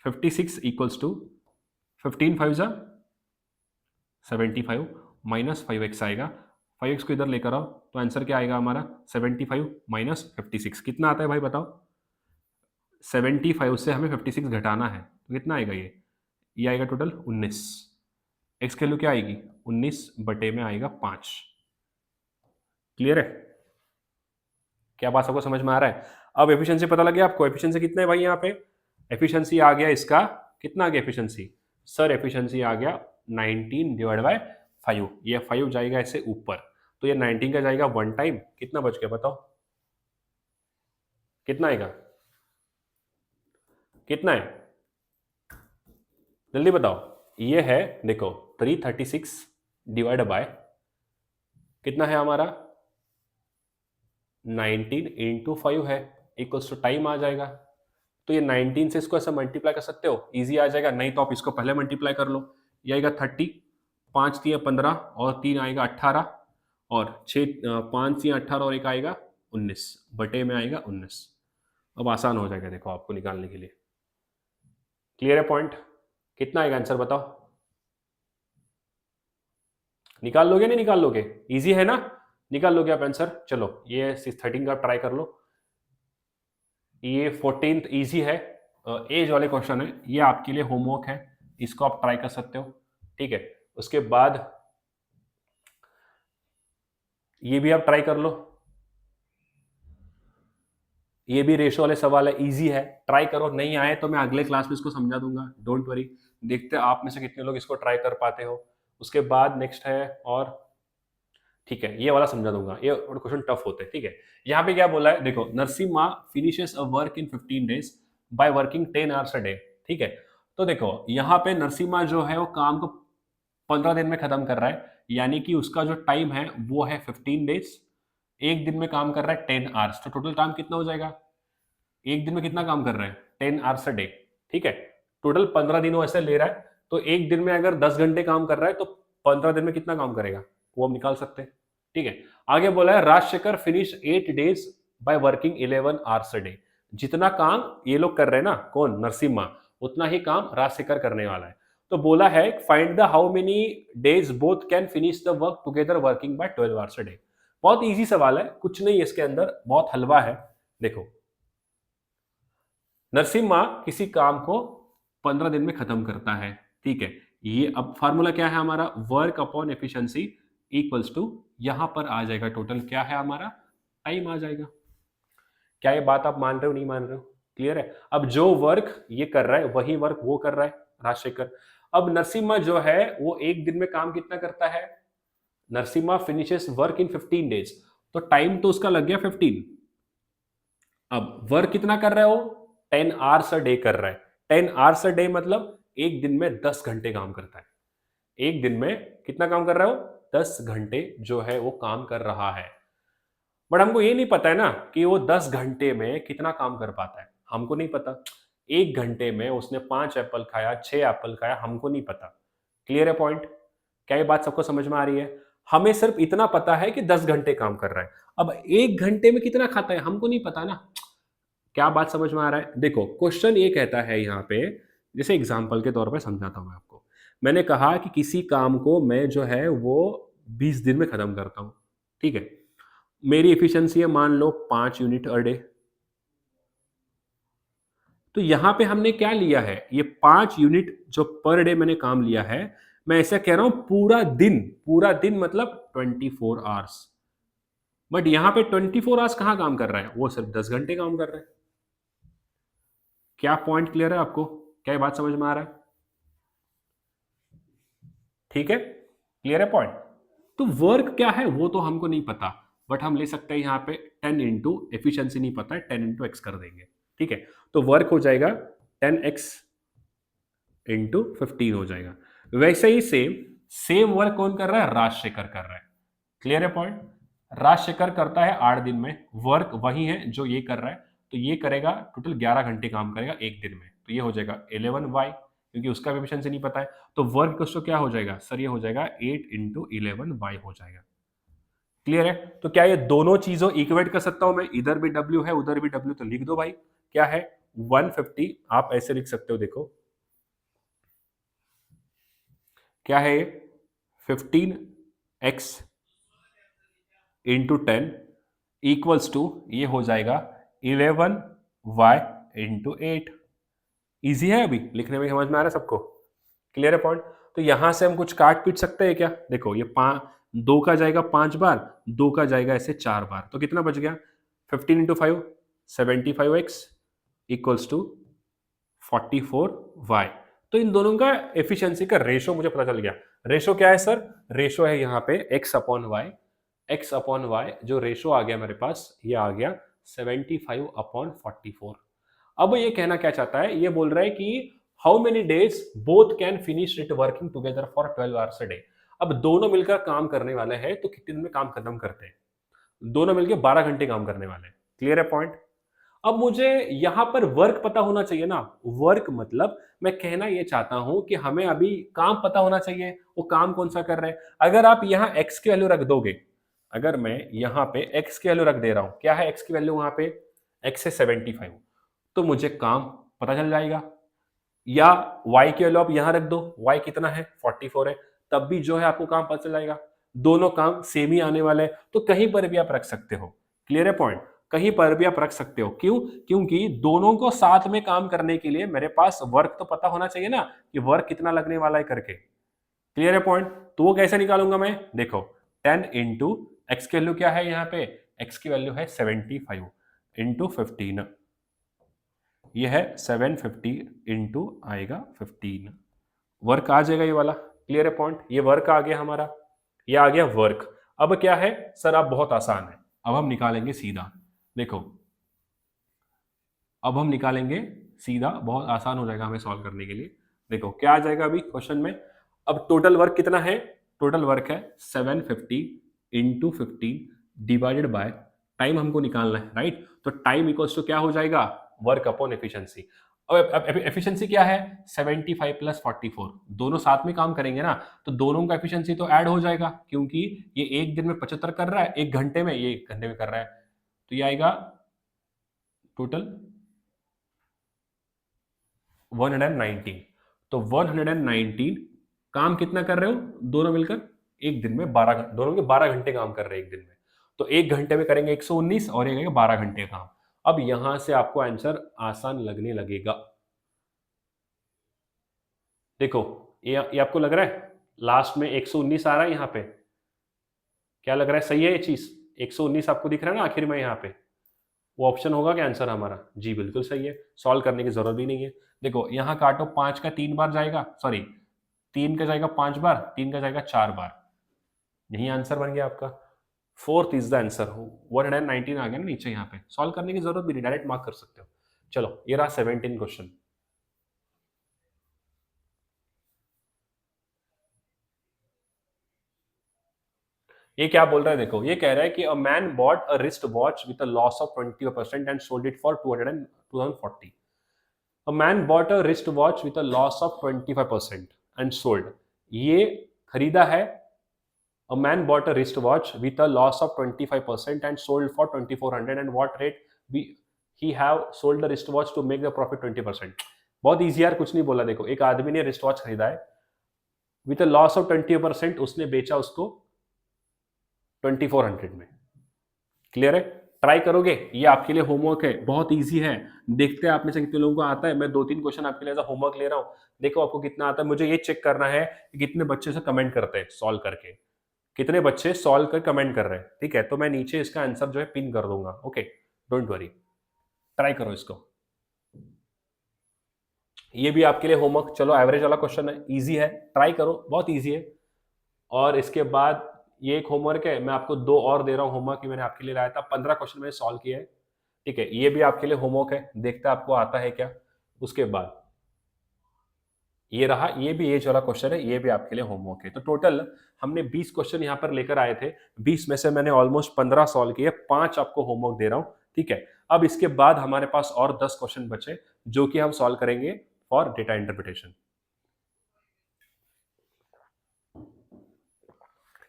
56 इक्वल्स टू 15 5 जा 75 माइनस 5x आएगा, 5x को इधर लेकर आओ तो आंसर क्या आएगा हमारा, 75 माइनस 56 कितना आता है भाई बताओ? 75 से हमें 56 घटाना है, तो कितना आएगा ये आएगा टोटल 19। x की वैल्यू क्या आएगी, 19 बटे में आएगा 5। क्लियर है? क्या बात सबको समझ में आ रहा है? अब एफिशिएंसी पता लग गया आपको, एफिशिएंसी कितना है भाई यहाँ पे, एफिशिएंसी आ गया इसका, कितना आ गया एफिशिएंसी सर, एफिशिएंसी आ गया 19 डिवाइड बाय 5, ये 5 जाएगा ऐसे ऊपर, तो ये 19 का जाएगा 1 टाइम, कितना बच गया बताओ, कितना आएगा, कितना है, जल्दी बताओ। ये है देखो 336 डिवाइड बाय कितना है हमारा, 19 इंटू 5 है, इक्वल्स टू टाइम आ जाएगा। तो ये 19 से इसको ऐसा मल्टीप्लाई कर सकते हो, इजी आ जाएगा, नहीं तो आप इसको पहले मल्टीप्लाई कर लो। ये आएगा 30, 5 3 15 और 3 आएगा 18, और 6 5 3 18 और एक आएगा 19, बटे में आएगा 19। अब आसान हो जाएगा देखो आपको निकालने के लिए। क्लियर है पॉइंट? कितना आएगा आंसर बताओ, निकाल लोगे नहीं निकाल लोगे, इजी है ना, निकाल लोगे आप आंसर। चलो ये 13 का ट्राई कर लो, ये 14th इजी है, एज वाले क्वेश्चन है, ये आपके लिए होमवर्क है, इसको आप ट्राई कर सकते हो। ठीक है, उसके बाद ये भी आप ट्राई कर लो, ये भी रेशो वाले सवाल है, इजी है, ट्राई करो। नहीं आए तो मैं अगले क्लास में इसको समझा दूंगा, डोंट वरी। देखते हैं आप में से कितने लोग इसको ट्राई कर पाते हो। उसके बाद नेक्स्ट है, और ठीक है, ये वाला समझा दूंगा, ये क्वेश्चन टफ होते हैं। ठीक है, यहाँ पे क्या बोला है, देखो, Narasimha finishes a work in 15 days by working 10 hours a day. ठीक है, तो देखो यहाँ पे नरसिम्हा जो है वो काम को 15 दिन में खत्म कर रहा है, यानी कि उसका जो टाइम है वो है 15 डेज। एक दिन में काम कर रहा है 10 आवर्स, तो टोटल टाइम कितना हो जाएगा, एक दिन में कितना काम कर रहा है, 10 आवर्स अ डे। ठीक है, टोटल 15 दिन वो ऐसे ले रहा है, तो एक दिन में अगर 10 घंटे काम कर रहा है तो 15 दिन में कितना काम करेगा, वो हम निकाल सकते हैं। ठीक है, आगे बोला है Rajashekhar finish 8 days by working 11 hours a day. जितना काम ये लोग कर रहे हैं ना, कौन, नरसिम्हा, उतना ही काम राजशेखर करने वाला है। तो बोला है find the how many days both can finish the work together working bye 12 hours a day. बहुत इजी सवाल है, कुछ नहीं है इसके अंदर, बहुत हलवा है। देखो, नरसिम्हा किसी काम को 15 दिन में खत्म करता है। ठीक है, ये अब फार्मूला क्या है हमारा, work upon efficiency equals to, यहां पर आ जाएगा टोटल क्या है हमारा, टाइम आ जाएगा। क्या ये बात आप मान रहे हो, नहीं मान रहे हो, क्लियर है। अब जो वर्क ये कर रहा है वही वर्क वो कर रहा है, राजशेखर। अब नरसिम्हा जो है वो एक दिन में काम कितना करता है, Narasimha finishes work in 15 days, तो टाइम तो उसका लग गया 15। अब वर्क कितना कर रहा है वो, 10 आवर्स अ डे कर रहा है। 10 आवर्स अ डे मतलब एक दिन में 10 घंटे काम करता है। एक दिन में कितना काम कर रहा है वो, 10 घंटे जो है वो काम कर रहा है। बट हमको ये नहीं पता है ना कि वो 10 घंटे में कितना काम कर पाता है, हमको नहीं पता। एक घंटे में उसने 5 एप्पल खाया, 6 एप्पल खाया, हमको नहीं पता। क्लियर है पॉइंट, क्या ये बात सबको समझ में आ रही है। हमें सिर्फ इतना पता है कि 10 घंटे काम कर रहा है। अब एक घंटे में कितना खाता है हमको नहीं पता ना। क्या बात समझ में आ रहा है, देखो क्वेश्चन ये कहता है यहाँ पे, जैसे एग्जांपल के तौर पे समझाता हूं मैं आपको। मैंने कहा कि किसी काम को मैं जो है वो 20 दिन में खत्म करता हूं। ठीक है, मेरी एफिशिएंसी है मान लो 5 यूनिट अ डे। तो यहां पे हमने क्या लिया है, ये 5 यूनिट जो पर डे मैंने काम लिया है, मैं ऐसा कह रहा हूं पूरा दिन, पूरा दिन मतलब 24 आवर्स। बट यहां पे 24 आवर्स कहां काम कर रहा है, वो सिर्फ 10 घंटे काम कर रहा है। क्या पॉइंट क्लियर है आपको, क्या ये बात समझ में आ रहा है, ठीक है, क्लियर है पॉइंट। तो वर्क क्या है वो तो हमको नहीं पता, बट हम ले सकते हैं यहाँ पे 10 इंटू, एफिशिएंसी नहीं पता है, 10 इंटू एक्स कर देंगे। ठीक है, तो वर्क हो जाएगा 10x इंटू 15 हो जाएगा। वैसे ही सेम सेम वर्क कौन कर रहा है, राजशेखर कर रहा है। क्लियर है पॉइंट, राजशेखर करता है 8 दिन में, वर्क वही है जो ये कर रहा है, तो ये करेगा टोटल 11 घंटे काम करेगा एक दिन में, तो ये हो जाएगा 11y, क्योंकि उसका एफिशिएंसी नहीं पता है। तो वर्क तो क्या हो जाएगा सर, ये हो जाएगा 8 इंटू 11y हो जाएगा। क्लियर है, तो क्या ये दोनों चीजों इक्वेट कर सकता हूं मैं, इधर भी w है उधर भी w, तो लिख दो भाई, क्या है 150, आप ऐसे लिख सकते हो, देखो क्या है ये, 15x इंटू 10 इक्वल्स टू, ये हो जाएगा 11y इंटू 8। ईजी है, अभी लिखने में समझ में आ रहा है सबको, क्लियर है पॉइंट। तो यहां से हम कुछ काट पीट सकते हैं क्या, देखो ये 5, 2 का जाएगा 5 बार, 2 का जाएगा ऐसे 4 बार, तो कितना बच गया 15 into 5, 75x equals to 44y। तो इन दोनों का एफिशिएंसी का रेशो मुझे पता चल गया। रेशो क्या है सर, रेशो है यहाँ पे x upon Y, x upon Y जो रेशो आ गया मेरे पास, ये आ गया 75 अपॉन 44। अब ये कहना क्या चाहता है, ये बोल रहा है कि how many days both can finish it working together for 12 hours a day. अब दोनों मिलकर काम करने वाले हैं तो कितने दिन में काम खत्म करते हैं, दोनों मिलकर 12 घंटे काम करने वाले हैं। क्लियर है पॉइंट। अब मुझे यहां पर वर्क पता होना चाहिए ना, वर्क मतलब मैं कहना यह चाहता हूं कि हमें अभी काम पता होना चाहिए, वो काम कौन सा कर रहे हैं। अगर आप यहां x की वैल्यू रख दोगे, अगर मैं यहां पे x की वैल्यू रख दे रहा हूं, क्या है x की वैल्यू वहां पे, x है 75, तो मुझे काम पता चल जाएगा। या y की वैल्यू आप यहां रख दो, y कितना है 44 है, तब भी जो है आपको काम पता चल जाएगा। दोनों काम सेम ही आने वाले हैं, तो कहीं पर भी आप रख सकते हो। क्लियर है पॉइंट, कहीं पर भी आप रख सकते हो। क्यों? क्योंकि दोनों को साथ में काम करने के लिए मेरे पास वर्क तो पता होना चाहिए ना कि वर्क कितना लगने वाला है करके। क्लियर है पॉइंट? तो वो कैसे निकालूंगा मैं? देखो 10 इंटू एक्स की वैल्यू क्या है यहाँ पे? एक्स की वैल्यू है 75 इंटू 15। ये है 750 इंटू आएगा 15। वर्क आ जाएगा ये वाला। क्लियर है पॉइंट? ये वर्क आ गया हमारा, ये आ गया वर्क। अब क्या है सर? अब बहुत आसान है, अब हम निकालेंगे सीधा। देखो अब हम निकालेंगे सीधा, बहुत आसान हो जाएगा हमें सॉल्व करने के लिए। देखो क्या आ जाएगा अभी क्वेश्चन में। अब टोटल वर्क कितना है? टोटल वर्क है 750 इंटू 15 डिवाइडेड बाय टाइम हमको निकालना है, राइट? तो टाइम इक्वल्स टू क्या हो जाएगा? Work upon efficiency. अब एफिशिएंसी क्या है? 75 प्लस 44, दोनों साथ में काम करेंगे ना, तो दोनों का एफिशिएंसी तो ऐड हो जाएगा, क्योंकि ये एक दिन में 75 कर रहा है, एक घंटे में, ये एक घंटे में कर रहा है। तो ये आएगा टोटल 119। तो 119 काम कितना कर रहे हो दोनों मिलकर? एक दिन में 12, दोनों के 12 घंटे काम कर रहे हैं एक दिन में। तो एक घंटे में करेंगे 119 और ये करेंगे 12 घंटे काम। अब यहां से आपको आंसर आसान लगने लगेगा। देखो ये आपको लग रहा है लास्ट में 119 आ रहा है यहाँ पे? क्या लग रहा है? सही है ये चीज? 119 आपको दिख रहा है ना आखिर में यहाँ पे? वो ऑप्शन होगा क्या आंसर हमारा? जी बिल्कुल सही है, सॉल्व करने की जरूरत भी नहीं है। देखो यहाँ काटो, 5 का 3 बार जाएगा, सॉरी 3 का जाएगा 5 बार, 3 का जाएगा 4 बार। यही आंसर बन गया आपका। Fourth is the answer. 119 आ गया ना नीचे यहाँ पे, सॉल्व करने की जरूरत भी नहीं, डायरेक्ट मार्क कर सकते हो। चलो ये रहा 17 क्वेश्चन। ये क्या बोल रहा है? देखो ये कह रहा है कि a man bought a wrist watch with a loss of 20% and sold it for 2040। A man bought a wristwatch with a loss of 25% and sold. ये खरीदा है। A man bought a wristwatch with a loss of 25% and sold for 2400 and what rate he have sold the wristwatch to make the profit 20%। बहुत easy यार, कुछ नहीं बोला। देखो एक आदमी ने रिस्ट वॉच खरीदा है विथ अ लॉस ऑफ 20%, उसने बेचा उसको 2400 में। क्लियर है? ट्राई करोगे? ये आपके लिए होमवर्क है, बहुत इजी है। देखते हैं आप में से कितने लोगों को आता है। मैं 2-3 क्वेश्चन आपके लिए होमवर्क ले रहा हूँ, देखो आपको कितना आता है। मुझे ये चेक करना है कि कितने बच्चे से कमेंट करते हैं सॉल्व करके, कितने बच्चे सॉल्व कर कमेंट कर रहे हैं। ठीक है, तो मैं नीचे इसका आंसर जो है पिन कर दूंगा। ओके, डोंट वरी, ट्राई करो इसको। ये भी आपके लिए होमवर्क। चलो एवरेज वाला क्वेश्चन है, इजी है, ट्राई करो, बहुत इजी है। और इसके बाद ये एक होमवर्क है, मैं आपको 2 और दे रहा हूँ होमवर्क की, मैंने आपके लिए लाया था। 15 क्वेश्चन मैंने सॉल्व किए हैं। ठीक है, ये भी आपके लिए होमवर्क है, देखते हैं आपको आता है क्या। उसके बाद ये रहा, ये भी एज वाला क्वेश्चन है, ये भी आपके लिए होमवर्क है। तो टोटल हमने 20 क्वेश्चन यहाँ पर लेकर आए थे। 20 में से मैंने ऑलमोस्ट 15 सॉल्व किए, 5 आपको होमवर्क दे रहा हूँ। ठीक है, अब इसके बाद हमारे पास और 10 क्वेश्चन बचे जो कि हम सॉल्व करेंगे फॉर डेटा इंटरप्रिटेशन।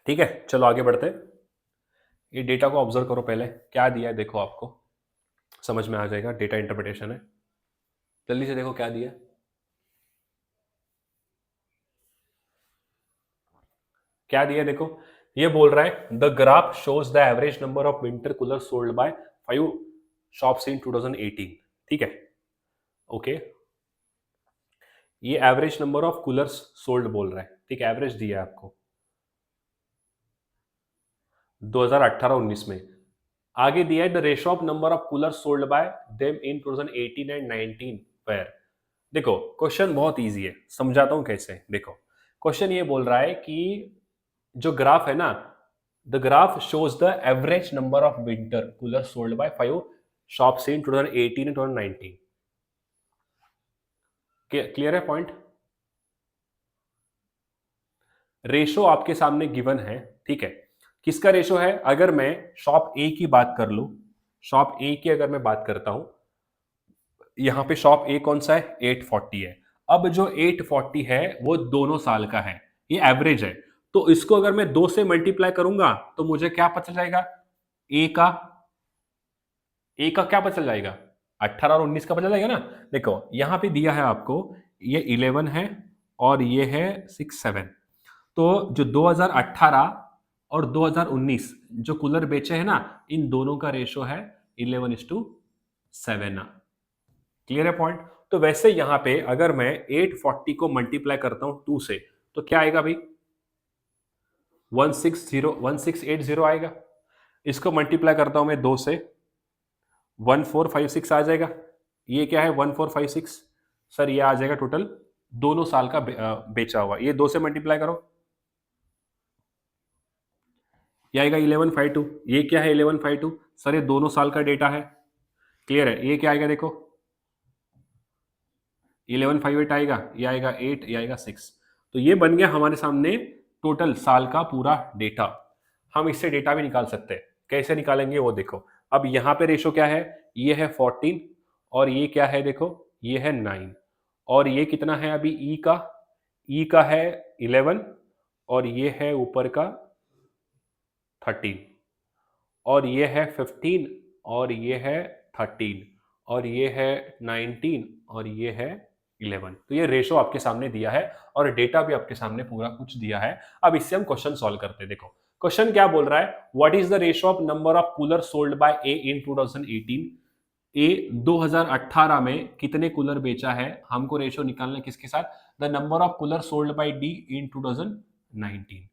ठीक है, चलो आगे बढ़ते हैं। ये डेटा को ऑब्जर्व करो, पहले क्या दिया है देखो, आपको समझ में आ जाएगा। डेटा इंटरप्रिटेशन है, जल्दी से देखो क्या दिया है। क्या दिया देखो, ये बोल रहा है the graph shows the average number of winter cooler sold bye 5 shops इन 2018। ठीक है, ओके, ये average number of coolers sold बोल रहा है। ठीक है, एवरेज दिया है आपको 2018-19 में। आगे दिया है the ratio of number of cooler sold by them in 2018 and 19 were. देखो क्वेश्चन बहुत इजी है, समझाता हूं कैसे। देखो क्वेश्चन ये बोल रहा है कि जो ग्राफ है ना, the graph shows the average number of winter cooler sold bye 5 shops in 2018 and 2019। Clear है पॉइंट? रेशो आपके सामने गिवन है। ठीक है, किसका रेशो है? अगर मैं शॉप ए की बात कर लूं, शॉप ए की अगर मैं बात करता हूं, यहां पे शॉप ए कौन सा है? 840 है। अब जो 840 है वो दोनों साल का है, ये एवरेज है। तो इसको अगर मैं 2 से मल्टीप्लाई करूंगा तो मुझे क्या पता चल जाएगा? ए का क्या पता चल जाएगा? 18 और 19 का पता चल जाएगा ना। देखो यहां पे दिया है आपको, ये 11 है और ये है 6 7। तो जो 2018 और 2019 जो कूलर बेचे हैं ना, इन दोनों का रेशो है 11:7। क्लियर है पॉइंट? तो वैसे यहां पे अगर मैं 840 को मल्टीप्लाई करता हूं 2 से, तो क्या आएगा भाई? 1680 आएगा। इसको मल्टीप्लाई करता हूं मैं 2 से, 1456 आ जाएगा। ये क्या है? 1456। सर ये आ जाएगा टोटल दोनों साल का बेचा हुआ। ये 2 से मल्टीप्लाई करो, ये आएगा 1152। ये क्या है 1152? सर ये दोनों साल का डेटा है। क्लियर है? ये क्या आएगा देखो, 1158 आएगा, ये आएगा 8, ये आएगा 6। तो ये बन गया हमारे सामने टोटल साल का पूरा डेटा। हम इससे डेटा भी निकाल सकते हैं। कैसे निकालेंगे वो देखो। अब यहाँ पे रेशो क्या है? ये है 14 और ये क्या है देखो, ये है 9 और ये कितना है अभी ई का? ई का है 11 और ये है ऊपर का 13 और ये है 15 और ये है 13 और ये है 19 और ये है 11। तो ये रेशो आपके सामने दिया है और डेटा भी आपके सामने पूरा कुछ दिया है। अब इससे हम क्वेश्चन सॉल्व करते हैं। देखो क्वेश्चन क्या बोल रहा है, what is the ratio of number of cooler sold by A in 2018? A 2018 में कितने कूलर बेचा है? हमको रेशो निकालना है किसके साथ? The number of cooler sold by D in 2019।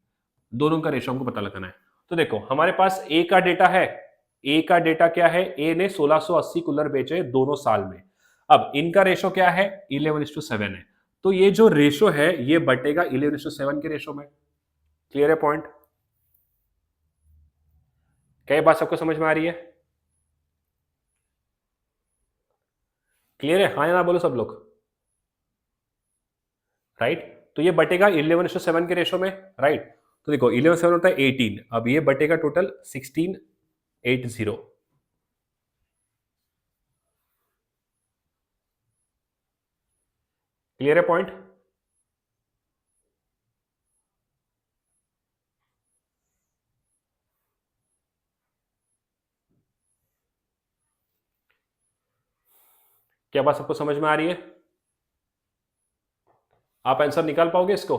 दोनों का रेशो हमको पता लगाना है। तो देखो हमारे पास ए का डेटा है। ए का डेटा क्या है? ए ने 1680 कूलर बेचे दोनों साल में। अब इनका रेशो क्या है? 11:7 है। तो ये जो रेशो है ये बटेगा 11:7 के रेशो में। क्लियर है पॉइंट? क्या ये बात सबको समझ में आ रही है? क्लियर है? हाँ या ना बोलो सब लोग। राइट? तो ये बटेगा 11:7 के रेशो में। राइट? तो देखो 11:7 होता है 18, अब ये बटेगा टोटल 1680। क्लियर है पॉइंट? क्या बात सबको समझ में आ रही है? आप आंसर निकाल पाओगे इसको?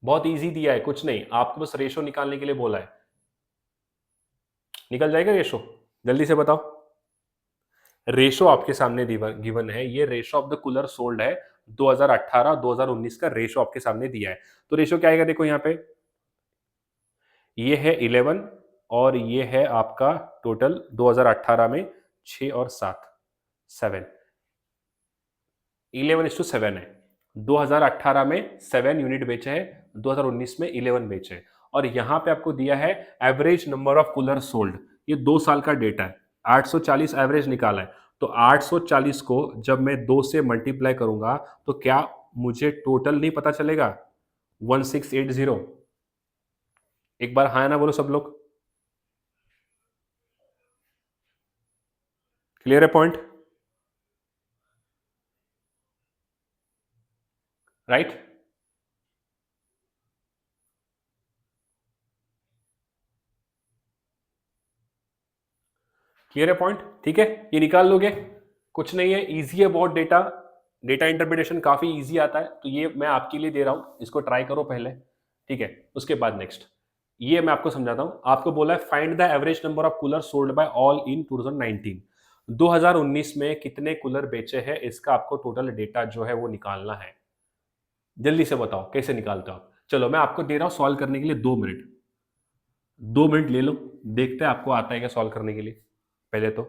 बहुत इजी दिया है, कुछ नहीं, आपको बस रेशो निकालने के लिए बोला है। निकल जाएगा रेशो? जल्दी से बताओ। रेशो आपके सामने गिवन है, ये ratio of the cooler sold है 2018-2019 का रेशो आपके सामने दिया है। तो रेशो क्या आएगा देखो यहाँ पे, ये है 11 और ये है आपका टोटल 2018 में 6 और 7, 7, 11:7 है। 2018 में 7 यूनिट बेचे हैं, 2019 में 11 बेचे हैं। और यहां पे आपको दिया है average number of cooler sold. ये 2 साल का डेटा है, 840 एवरेज निकाला है। तो 840 को जब मैं 2 से मल्टीप्लाई करूंगा तो क्या मुझे टोटल नहीं पता चलेगा? 1680। एक बार हाँ ना बोलो सब लोग। क्लियर है पॉइंट? राइट? क्लियर है पॉइंट? ठीक है, ये निकाल लोगे, कुछ नहीं है, इजी है बहुत। डेटा डेटा इंटरप्रिटेशन काफी इजी आता है, तो ये मैं आपके लिए दे रहा हूं, इसको ट्राई करो पहले। ठीक है, उसके बाद नेक्स्ट ये मैं आपको समझाता हूं। आपको बोला है find the average number of cooler sold bye all in 2019। 2019 में कितने कूलर बेचे हैं, इसका आपको टोटल डेटा जो है वो निकालना है। जल्दी से बताओ कैसे निकालते हो आप? चलो मैं आपको दे रहा हूं सॉल्व करने के लिए 2 मिनट। 2 मिनट ले लो, देखते हैं आपको आता है क्या सॉल्व करने के लिए। पहले तो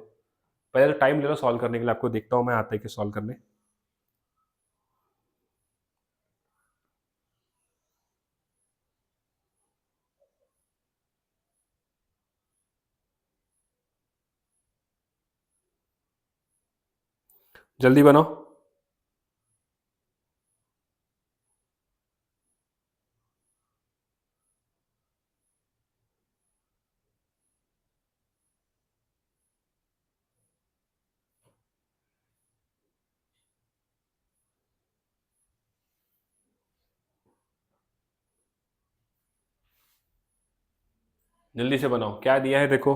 टाइम ले लो सॉल्व करने के लिए, आपको देखता हूं मैं आता है कि सॉल्व करने। जल्दी बनाओ। जल्दी से बनाओ, क्या दिया है देखो।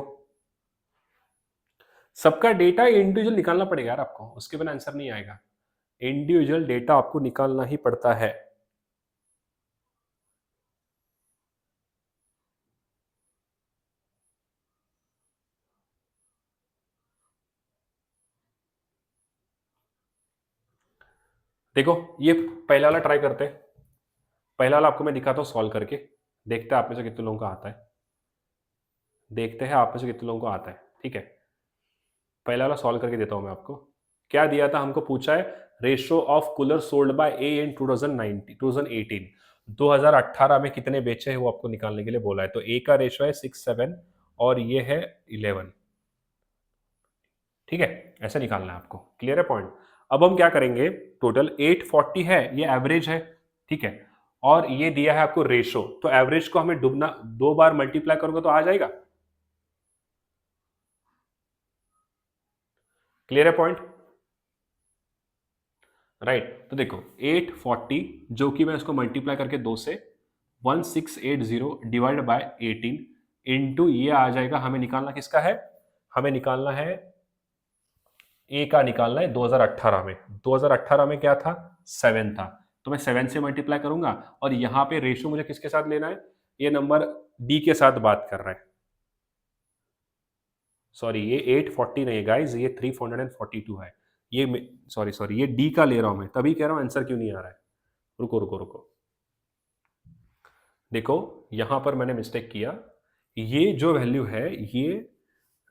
सबका डेटा इंडिविजुअल निकालना पड़ेगा यार आपको, उसके बिना आंसर नहीं आएगा। इंडिविजुअल डेटा आपको निकालना ही पड़ता है। देखो ये पहला वाला ट्राई करते हैं। पहला वाला आपको मैं दिखाता हूँ सॉल्व करके, देखते हैं आप में से कितने लोगों को आता है। देखते हैं आप में से कितने लोगों को आता है। ठीक है, पहला वाला सॉल्व करके देता हूँ मैं आपको। क्या दिया था, हमको पूछा है ratio of cooler sold by A in 2018। 2018 में कितने बेचे हैं वो आपको निकालने के लिए बोला है। तो ए का रेशियो है 6-7 और ये है 11। ठीक है, ऐसे निकालना है आपको। क्लियर है पॉइंट। अब हम क्या करेंगे, टोटल 840 है, ये एवरेज है। ठीक है, और ये दिया है आपको रेशो, तो एवरेज को हमें दुगना 2 बार मल्टीप्लाई करोगे तो आ जाएगा। क्लियर है पॉइंट, राइट। तो देखो 840 जो कि मैं इसको मल्टीप्लाई करके 2 से 1680 डिवाइड बाय 18 इंटू ये आ जाएगा। हमें निकालना किसका है, हमें निकालना है ए का निकालना है 2018 में। 2018 में क्या था, 7 था, तो मैं 7 से मल्टीप्लाई करूंगा और यहां पे रेशियो मुझे किसके साथ लेना है, ये नंबर डी के साथ बात कर रहा है। सॉरी ये 840 नहीं है गाइज, ये 342 है। ये सॉरी सॉरी ये डी का ले रहा हूं मैं, तभी कह रहा हूं आंसर क्यों नहीं आ रहा है। रुको रुको रुको, देखो यहां पर मैंने मिस्टेक किया। ये जो वैल्यू है ये,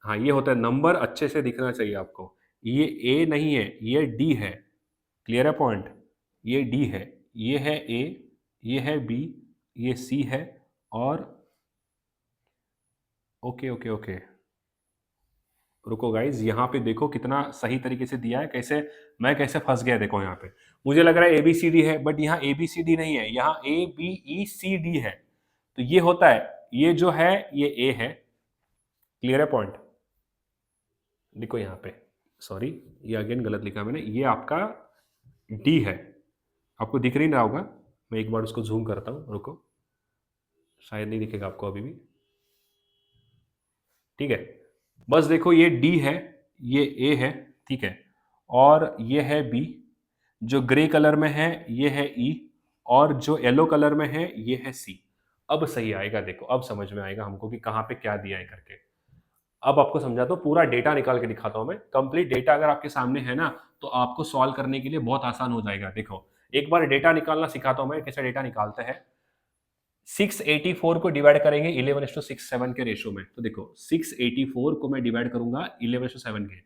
हाँ ये होता है, नंबर अच्छे से दिखना चाहिए आपको। ये ए नहीं है, ये डी है। क्लियर है पॉइंट, ये डी है, ये है ए, ये है बी, ये सी है, और ओके ओके ओके, रुको गाइज, यहाँ पे देखो कितना सही तरीके से दिया है। कैसे मैं कैसे फंस गया, देखो यहाँ पे मुझे लग रहा है ए बी सी डी है, बट यहाँ ए बी सी डी नहीं है, यहाँ ए बी ई सी डी है। तो ये होता है, ये जो है ये ए है। क्लियर है पॉइंट, देखो यहाँ पे, सॉरी ये अगेन गलत लिखा मैंने, ये आपका डी है। आपको दिख नहीं रहा होगा, मैं एक बार उसको जूम करता हूँ, रुको, शायद नहीं दिखेगा आपको अभी भी। ठीक है, बस देखो ये डी है, ये ए है। ठीक है, और ये है बी, जो ग्रे कलर में है ये है ई, और जो येलो कलर में है ये है सी। अब सही आएगा, देखो अब समझ में आएगा हमको कि कहाँ पे क्या दिया है करके। अब आपको समझाता हूँ, पूरा डेटा निकाल के दिखाता हूँ मैं। कंप्लीट डेटा अगर आपके सामने है ना, तो आपको सॉल्व करने के लिए बहुत आसान हो जाएगा। देखो एक बार डेटा निकालना सिखाता हूँ मैं, कैसे डेटा निकालते हैं। 684 को डिवाइड करेंगे 11:67 के रेशो में। तो देखो 684 को मैं डिवाइड करूंगा 11:7 के,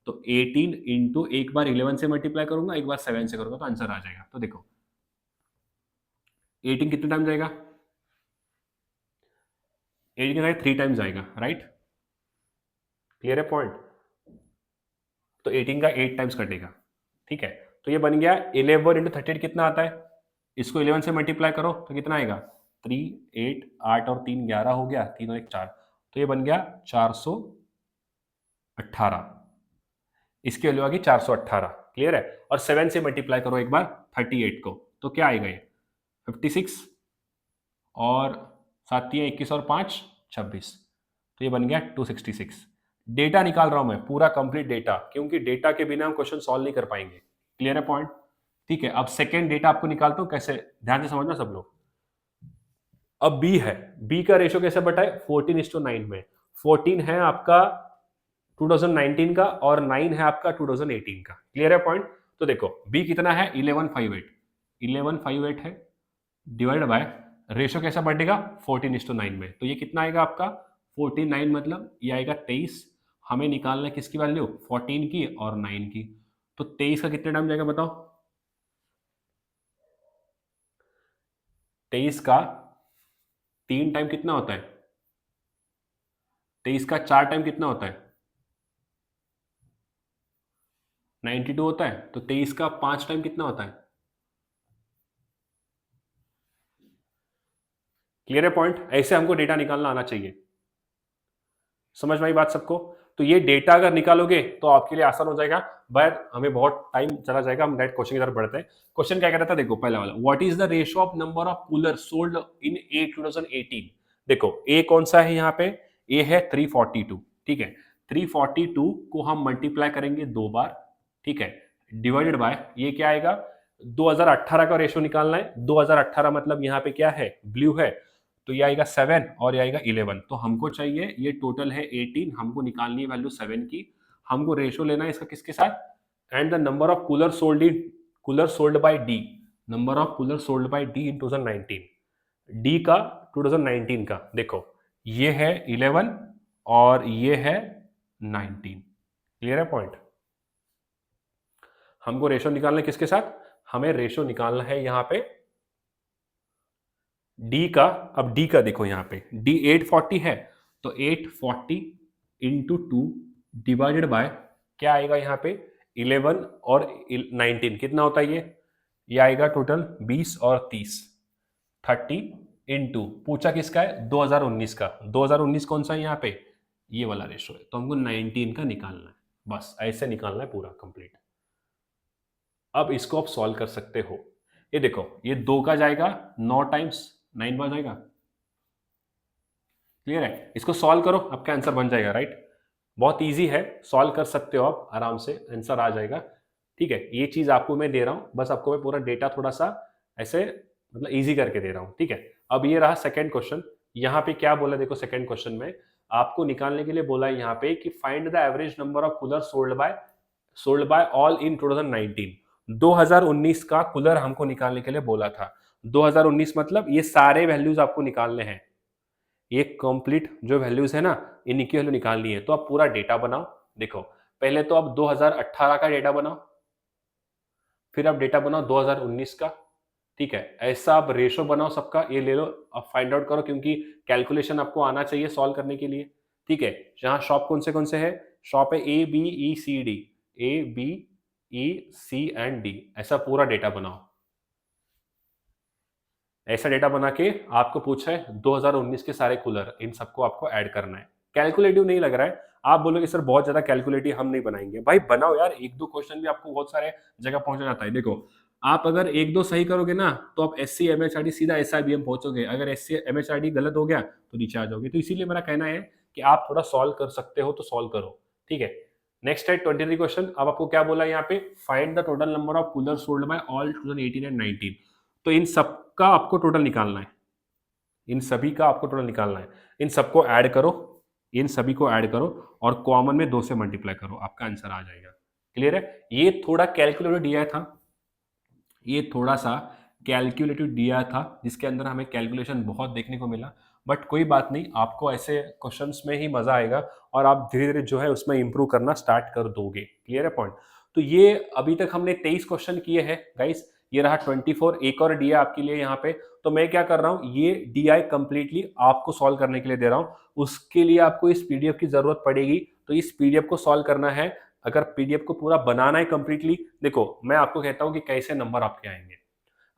तो 18 इंटू एक बार 11 से मल्टीप्लाई करूंगा, एक बार 7 से करूंगा, तो आंसर आ जाएगा। तो देखो 18 कितने टाइम जाएगा, 18 के साथ 3 टाइम्स जाएगा, राइट। क्लियर है पॉइंट, तो 18 का 8 टाइम्स कटेगा। ठीक है, तो ये बन गया 11 इंटू 38 कितना आता है, इसको 11 से मल्टीप्लाई करो तो कितना आएगा, 3 8 8 और 3 11 हो गया, 3 और 1 4, तो ये बन गया 418। इसकी वैल्यू आ गई 418। क्लियर है, और 7 से मल्टीप्लाई करो एक बार 38 को, तो क्या आएगा ये 56, और 7 21 और 5 26, तो ये बन गया 266। डेटा निकाल रहा हूं मैं, पूरा कंप्लीट डेटा, क्योंकि डेटा के बिना हम क्वेश्चन सॉल्व नहीं कर पाएंगे। क्लियर है पॉइंट। ठीक है, अब सेकेंड डेटा आपको निकालता हूं, कैसे ध्यान से समझना सब लोग। अब बी है, बी का रेशियो कैसे बटा है, 14:9 में। 14 है आपका 2019 का और 9 है आपका 2018 का। क्लियर है पॉइंट। तो देखो बी कितना है, 1158 है, डिवाइड बाय रेशियो कैसा बढ़ेगा 14:9 में, तो ये कितना आएगा आपका 49, मतलब ये आएगा 23। हमें निकालना है किसकी वैल्यू, 14 की और 9 की। तो 23 का कितने टाइम जाएगा बताओ, 23 का 3 टाइम कितना होता है, 23 का 4 टाइम कितना होता है, 92 होता है। तो 23 का 5 टाइम कितना होता है। क्लियर है पॉइंट, ऐसे हमको डेटा निकालना आना चाहिए। समझ में आई बात सबको। तो ये डेटा अगर निकालोगे तो आपके लिए आसान हो जाएगा, बट हमें बहुत टाइम चला जाएगा। हम डायरेक्ट क्वेश्चन की तरफ बढ़ते हैं। क्वेश्चन क्या कह रहा था, देखो पहला वाला, what is the ratio of number of cooler sold in A 2018। देखो ए कौन सा है यहाँ पे, ए है 342। ठीक है, 342 को हम मल्टीप्लाई करेंगे 2 बार। ठीक है, डिवाइडेड बाय ये क्या आएगा, 2018 का रेशियो निकालना है। 2018 मतलब यहाँ पे क्या है, ब्लू है, तो ये आएगा 7 और ये आएगा 11। तो हमको चाहिए, ये टोटल है 18, हमको निकालनी है वैल्यू 7 की। हमको रेशियो लेना है इसका किसके साथ, and the number of cooler sold in cooler sold by D, number of cooler sold by D in 2019, D का 2019 का देखो, ये है 11 और ये है 19। क्लियर है पॉइंट? हमको रेशो निकालना है किसके साथ? हमें रेशो निकालना है यहां पे डी का। अब डी का देखो यहां पे डी 840 है, तो 840 इंटू 2 डिवाइडेड बाय क्या आएगा यहां पे 11 और 19, कितना होता है ये आएगा टोटल 20 और 30, 30 इंटू पूछा किसका है 2019 का, 2019 कौन सा है यहाँ पे ये वाला रेशो है, तो हमको 19 का निकालना है, बस ऐसे निकालना है पूरा कंप्लीट। अब इसको आप सॉल्व कर सकते हो, ये देखो ये 2 का जाएगा 9 टाइम्स 9 बार जाएगा। क्लियर है? इसको सॉल्व करो, आपका आंसर बन जाएगा, राइट? बहुत इजी है, सॉल्व कर सकते हो आप आराम से, आंसर आ जाएगा। ठीक है, ये चीज आपको मैं दे रहा हूं, बस आपको मैं पूरा डेटा थोड़ा सा ऐसे मतलब इजी करके दे रहा हूं। ठीक है, अब ये रहा सेकंड क्वेश्चन। यहाँ पे क्या बोला देखो, सेकंड क्वेश्चन में आपको निकालने के लिए बोला है यहाँ पे कि find the average number of cooler sold bye all in 2019। 2019 का कूलर हमको निकालने के लिए बोला था। 2019 मतलब ये सारे वैल्यूज आपको निकालने हैं, ये कंप्लीट जो वैल्यूज है ना इनकी वैल्यू निकालनी है। तो आप पूरा डेटा बनाओ, देखो पहले तो आप 2018 का डेटा बनाओ, फिर आप डेटा बनाओ 2019 का। ठीक है, ऐसा आप रेशो बनाओ सबका, ये ले लो, अब फाइंड आउट करो क्योंकि कैलकुलेशन आपको आना चाहिए सॉल्व करने के लिए। ठीक है, जहां शॉप कौन से है, शॉप है A B E C D, A B E C and D, ऐसा पूरा डेटा बनाओ। ऐसा डेटा बना के आपको पूछा है 2019 के सारे कूलर, इन सबको आपको ऐड करना है। कैलकुलेटिव नहीं लग रहा है, आप बोलोगे सर बहुत ज्यादा कैलकुलेटिव हम नहीं बनाएंगे, भाई बनाओ यार, एक दो क्वेश्चन भी आपको बहुत सारे जगह पहुंचा जाता है। देखो आप अगर एक दो सही करोगे ना तो आप एससी एमएचआरडी सीधा एसआईबीएम पहुंचोगे, अगर एससी एमएचआरडी गलत हो गया तो नीचे आ जाओगे। तो इसीलिए मेरा कहना है कि आप थोड़ा सॉल्व कर सकते हो तो सॉल्व करो। ठीक है, नेक्स्ट है 23 क्वेश्चन। अब आपको क्या बोला है यहाँ पे, find the total number of cooler sold bye all 2018 and 19। तो इन सबका आपको टोटल निकालना है, इन सभी का आपको टोटल निकालना है, इन सबको ऐड करो, इन सभी को ऐड करो और कॉमन में 2 से मल्टीप्लाई करो, आपका आंसर आ जाएगा। क्लियर है? ये थोड़ा कैलकुलेटर दिया था, ये थोड़ा सा कैलकुलेटिव दिया था जिसके अंदर हमें कैलकुलेशन बहुत देखने को मिला, बट कोई बात नहीं, आपको ऐसे क्वेश्चंस में ही मजा आएगा और आप धीरे धीरे जो है उसमें इंप्रूव करना स्टार्ट कर दोगे। क्लियर है पॉइंट? तो ये अभी तक हमने 23 क्वेश्चन किए हैं गाइस, ये रहा 24, एक और डी है आपके लिए यहाँ पे। तो मैं क्या कर रहा हूँ, ये डी आई कंप्लीटली आपको सॉल्व करने के लिए दे रहा हूँ, उसके लिए आपको इस पीडीएफ की जरूरत पड़ेगी, तो इस पीडीएफ को सॉल्व करना है। अगर पीडीएफ को पूरा बनाना है कंप्लीटली, देखो मैं आपको कहता हूं कि कैसे नंबर आपके आएंगे।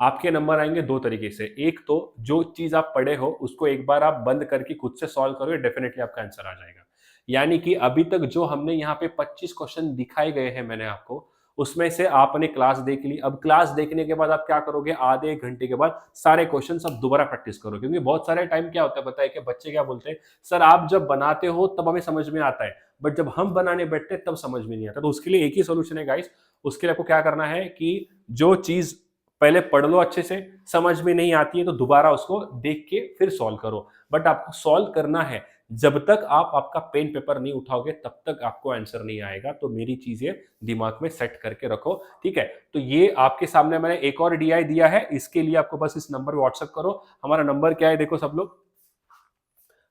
आपके नंबर आएंगे दो तरीके से, एक तो जो चीज आप पढ़े हो उसको एक बार आप बंद करके खुद से सॉल्व करोगे, डेफिनेटली आपका आंसर आ जाएगा। यानी कि अभी तक जो हमने यहाँ पे 25 क्वेश्चन दिखाए गए हैं मैंने आपको, उसमें से आपने क्लास देख ली। अब क्लास देखने के बाद आप क्या करोगे, आधे एक घंटे के बाद सारे क्वेश्चन सब दोबारा प्रैक्टिस करो, क्योंकि बहुत सारे टाइम क्या होता है पता है कि बच्चे क्या बोलते हैं, सर आप जब बनाते हो तब हमें समझ में आता है, बट जब हम बनाने बैठते हैं तब समझ में नहीं आता। तो उसके लिए एक ही सोल्यूशन है गाइस, उसके लिए आपको क्या करना है कि जो चीज पहले पढ़ लो अच्छे से, समझ में नहीं आती है तो दोबारा उसको देख के फिर सॉल्व करो, बट आपको सॉल्व करना है। जब तक आप आपका पेन पेपर नहीं उठाओगे तब तक आपको आंसर नहीं आएगा, तो मेरी चीजें दिमाग में सेट करके रखो। ठीक है, तो ये आपके सामने मैंने एक और डीआई दिया है, इसके लिए आपको बस इस नंबर पे व्हाट्सएप करो। हमारा नंबर क्या है देखो सब लोग,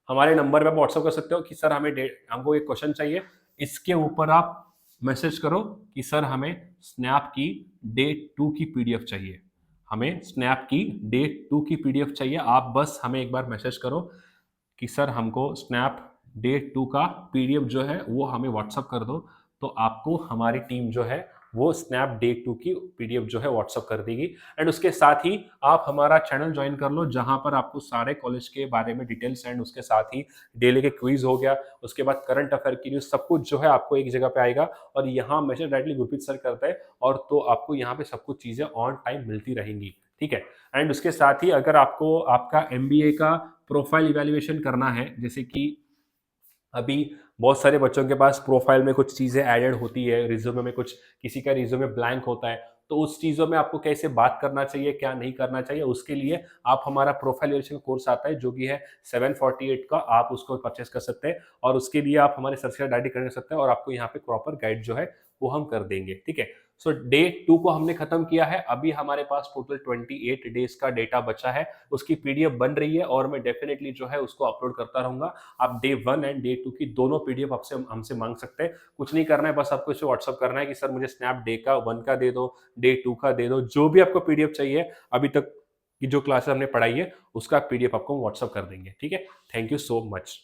हमारे नंबर पे आप व्हाट्सएप कर सकते हो कि सर हमको एक क्वेश्चन चाहिए, इसके ऊपर आप मैसेज करो कि सर हमें स्नैप की डे 2 की पीडीएफ चाहिए, हमें स्नैप की डे 2 की पीडीएफ चाहिए। आप बस हमें एक बार मैसेज करो कि सर हमको स्नैप डे 2 का पीडीएफ जो है वो हमें व्हाट्सअप कर दो, तो आपको हमारी टीम जो है वो स्नैप डे 2 की पीडीएफ जो है व्हाट्सअप कर देगी। एंड उसके साथ ही आप हमारा चैनल ज्वाइन कर लो, जहां पर आपको सारे कॉलेज के बारे में डिटेल्स एंड उसके साथ ही डेली के क्विज हो गया, उसके बाद करंट अफेयर की न्यूज, सब कुछ जो है आपको एक जगह पे आएगा। और यहाँ मैसेज डायरेक्टली गुरप्रीत सर करते हैं, और तो आपको यहाँ पे सब कुछ चीजें ऑन टाइम मिलती रहेंगी। ठीक है, एंड उसके साथ ही अगर आपको आपका एमबीए का प्रोफाइल इवैल्यूएशन करना है, जैसे कि अभी बहुत सारे बच्चों के पास प्रोफाइल में कुछ चीज़ें एडेड होती है, रिज्यूमे में कुछ, किसी का रिज्यूमे ब्लैंक होता है, तो उस चीज़ों में आपको कैसे बात करना चाहिए, क्या नहीं करना चाहिए, उसके लिए आप हमारा प्रोफाइल इवैल्यूएशन कोर्स आता है जो कि है 748 का, आप उसको परचेस कर सकते हैं, और उसके लिए आप हमारे सर से डायरेक्ट कर सकते हैं, और आपको यहाँ पे प्रॉपर गाइड जो है वो हम कर देंगे। ठीक है, सो डे 2 को हमने खत्म किया है, अभी हमारे पास टोटल 28 डेज का डेटा बचा है, उसकी पीडीएफ बन रही है और मैं डेफिनेटली जो है उसको अपलोड करता रहूंगा। आप डे 1 एंड डे 2 की दोनों पीडीएफ आपसे हमसे मांग सकते हैं। कुछ नहीं करना है, बस आपको इसे व्हाट्सअप करना है कि सर मुझे स्नैप डे का 1 का दे दो, डे 2 का दे दो, जो भी आपको पीडीएफ चाहिए अभी तक की जो क्लासेस हमने पढ़ाई है उसका पीडीएफ आपको व्हाट्सअप कर देंगे। ठीक है, थैंक यू सो मच।